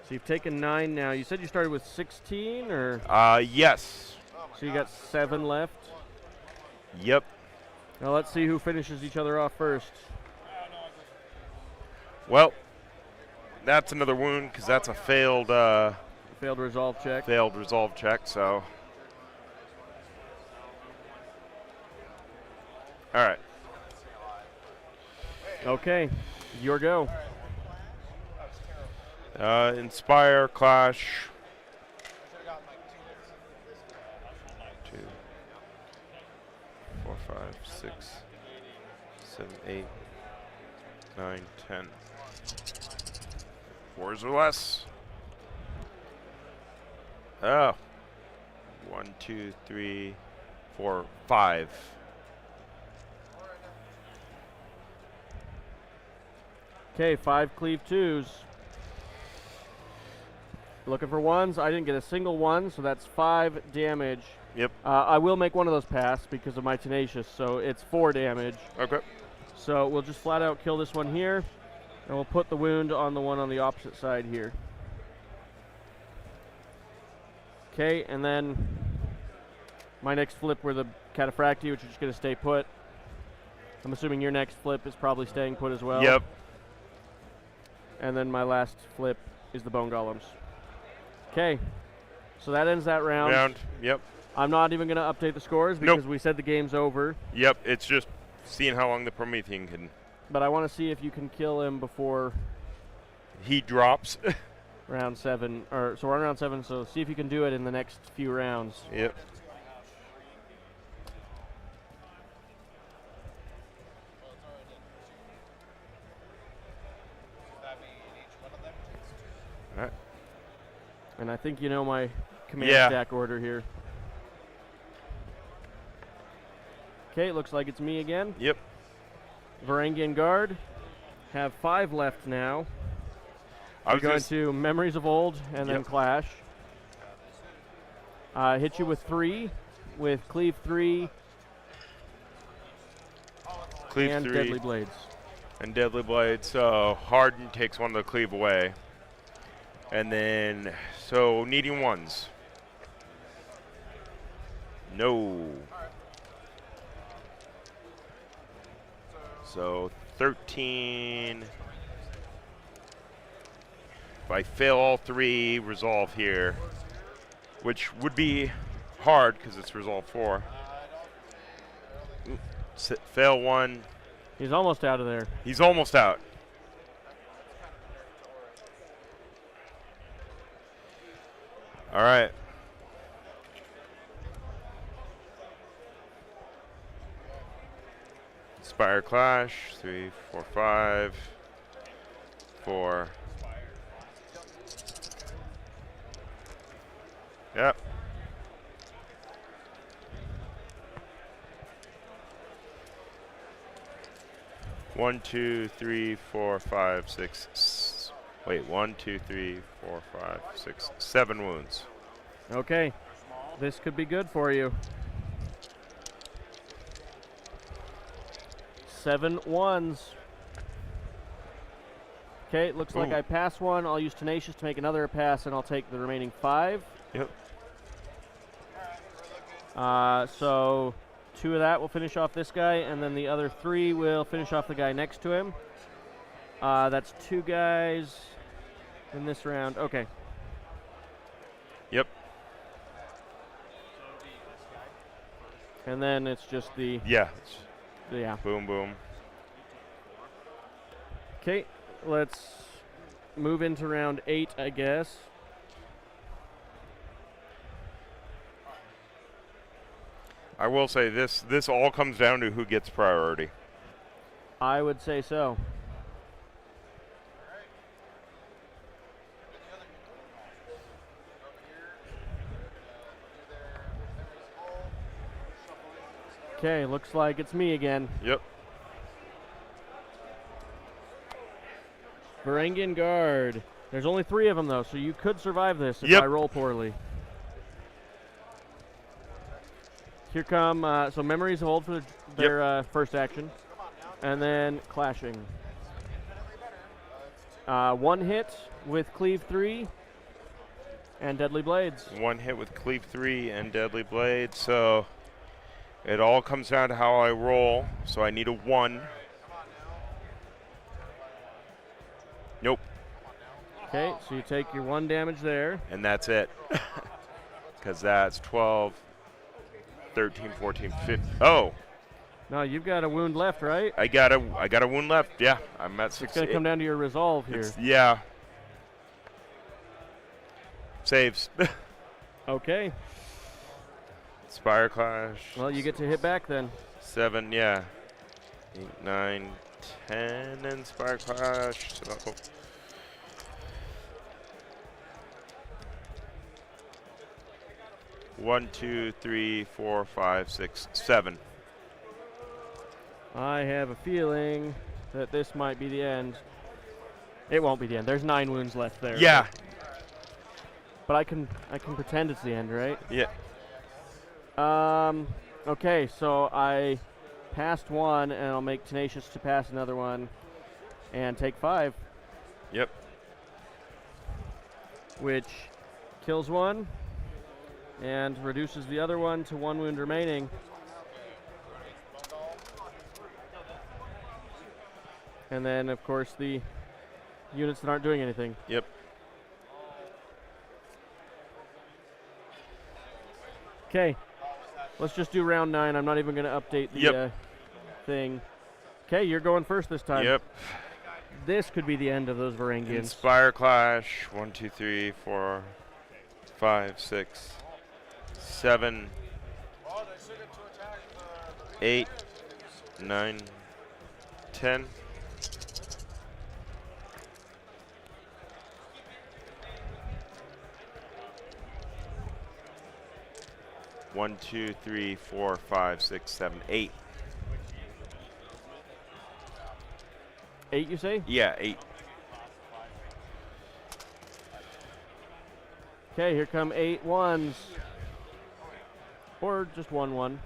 So you've taken 9 now. You said you started with 16, or Yes. so you got 7 left. Yep. Now let's see who finishes each other off first. Well, that's another wound because that's a failed Failed resolve check. resolve check. So, all right. Okay, your go. Inspire, clash. Two, 4, 5, 6, 7, 8, 9, 10. 4s or less. Oh. 1, 2, 3, 4, 5. Okay, 5 cleave 2s. Looking for 1s. I didn't get a single 1, so that's 5 damage. Yep. I will make one of those pass because of my tenacious, so it's 4 damage. Okay. So we'll just flat out kill this one here, and we'll put the wound on the one on the opposite side here. Okay, and then my next flip were the Cataphracti, which are just going to stay put. I'm assuming your next flip is probably staying put as well. Yep. And then my last flip is the Bone Golems. Okay, so that ends that round. Yep. I'm not even going to update the scores because we said the game's over. Yep. It's just seeing how long the Promethean can. But I want to see if you can kill him before He drops. round 7. So we're on round 7, so see if you can do it in the next few rounds. Yep. All right. And I think you know my command Yeah. stack order here. Okay, looks like it's me again. Yep. Varangian Guard. Have 5 left now. I We're was going just, to Memories of Old and then Yep. Clash. Hit you with 3, with Cleave 3 cleave and 3 Deadly Blades. and Deadly Blade. So Harden takes one of the cleave away. And then, so needing 1s. No. So 13. If I fail all 3, resolve here, which would be hard because it's resolve 4. Fail 1. He's almost out of there. He's almost out. All right. Inspire Clash. 3, 4, 5, 4. Yep. One, 2, 3, 4, 5, 6. Wait, 1, 2, 3, 4, 5, 6, 7 wounds. Okay, this could be good for you. 7 1s. Okay, looks like Ooh. I pass one. I'll use Tenacious to make another pass, and I'll take the remaining 5. Yep. So 2 of that will finish off this guy, and then the other 3 will finish off the guy next to him. That's 2 guys in this round. Okay. Yep. And then it's just the Yeah. yeah. Boom, boom. Okay, let's move into round 8, I guess. I will say this all comes down to who gets priority. I would say so. Okay, looks like it's me again. Yep. Varangian Guard. There's only 3 of them, though, so you could survive this if Yep. I roll poorly. Here come, so Memories of Old for their first action. And then Clashing. 1 hit with Cleave 3 and Deadly Blades. 1 hit with Cleave 3 and Deadly Blade, so it all comes down to how I roll. So I need a 1. Nope. Okay, so you take your 1 damage there. And that's it. Because that's 12, 13, 14, 15. Oh, No, you've got a wound left, right? I got a wound left. Yeah, I'm at 6. It's going to come down to your resolve here. Yeah. Saves. Okay. Spire Clash. Well, you get to hit back then. 7, yeah. 8, 9, 10, and Spire Clash. So, 1, 2, 3, 4, 5, 6, 7. I have a feeling that this might be the end. It won't be the end. There's 9 wounds left there. Yeah. But I can pretend it's the end, right? Yeah. Okay, so I passed 1, and I'll make Tenacious to pass another one, and take 5, Yep. which kills 1, and reduces the other one to 1 wound remaining. And then, of course, the units that aren't doing anything. Yep. Okay, let's just do round 9. I'm not even going to update the Yep. thing. Okay, you're going first this time. Yep. This could be the end of those Varangians. Inspire Clash. 1, 2, 3, 4, 5, 6, 7, 8, 9, 10. One, 2, 3, 4, 5, 6, 7, 8. 8, you say? Yeah, 8. Okay, here come 8 ones. Or just 1 1.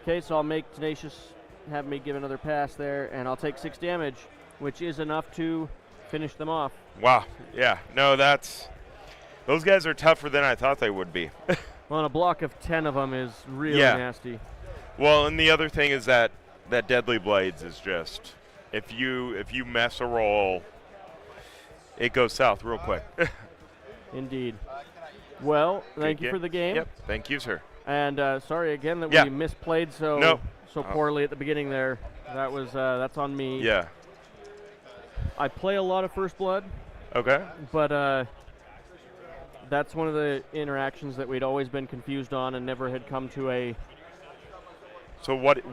Okay, so I'll make Tenacious have me give another pass there, and I'll take 6 damage, which is enough to finish them off. Wow. Yeah. No, those guys are tougher than I thought they would be. Well, and a block of 10 of them is really Yeah. nasty. Well, and the other thing is that Deadly Blades is just if you mess a roll, it goes south real quick. Indeed. Well, thank you game. for the game. Yep. Thank you, sir. And sorry again that Yeah. we misplayed so No. poorly at the beginning there. That was that's on me. Yeah. I play a lot of First Blood, Okay. but that's one of the interactions that we'd always been confused on and never had come to a. So what?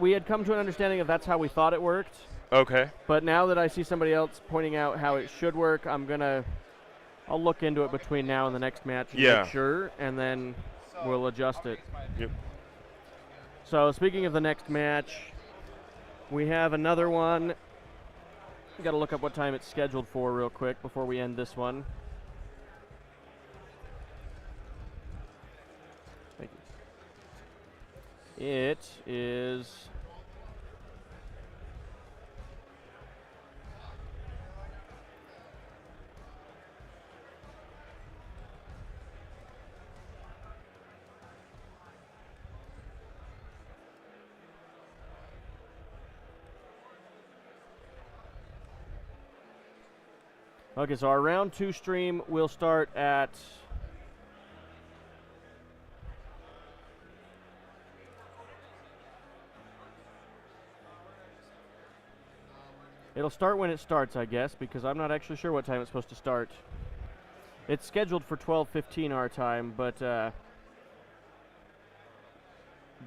We had come to an understanding of that's how we thought it worked. Okay. But now that I see somebody else pointing out how it should work, I'll look into it between now and the next match and Yeah. make sure, and then we'll adjust it. Yep. So speaking of the next match, we have another one. Got to look up what time it's scheduled for real quick before we end this one. Thank you. It is. Okay, so our round 2 stream will start at it'll start when it starts, I guess, because I'm not actually sure what time it's supposed to start. It's scheduled for 12:15 our time, but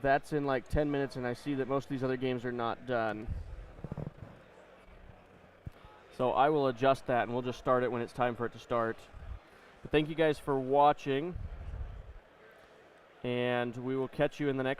that's in like 10 minutes, and I see that most of these other games are not done. So I will adjust that, and we'll just start it when it's time for it to start. But thank you guys for watching, and we will catch you in the next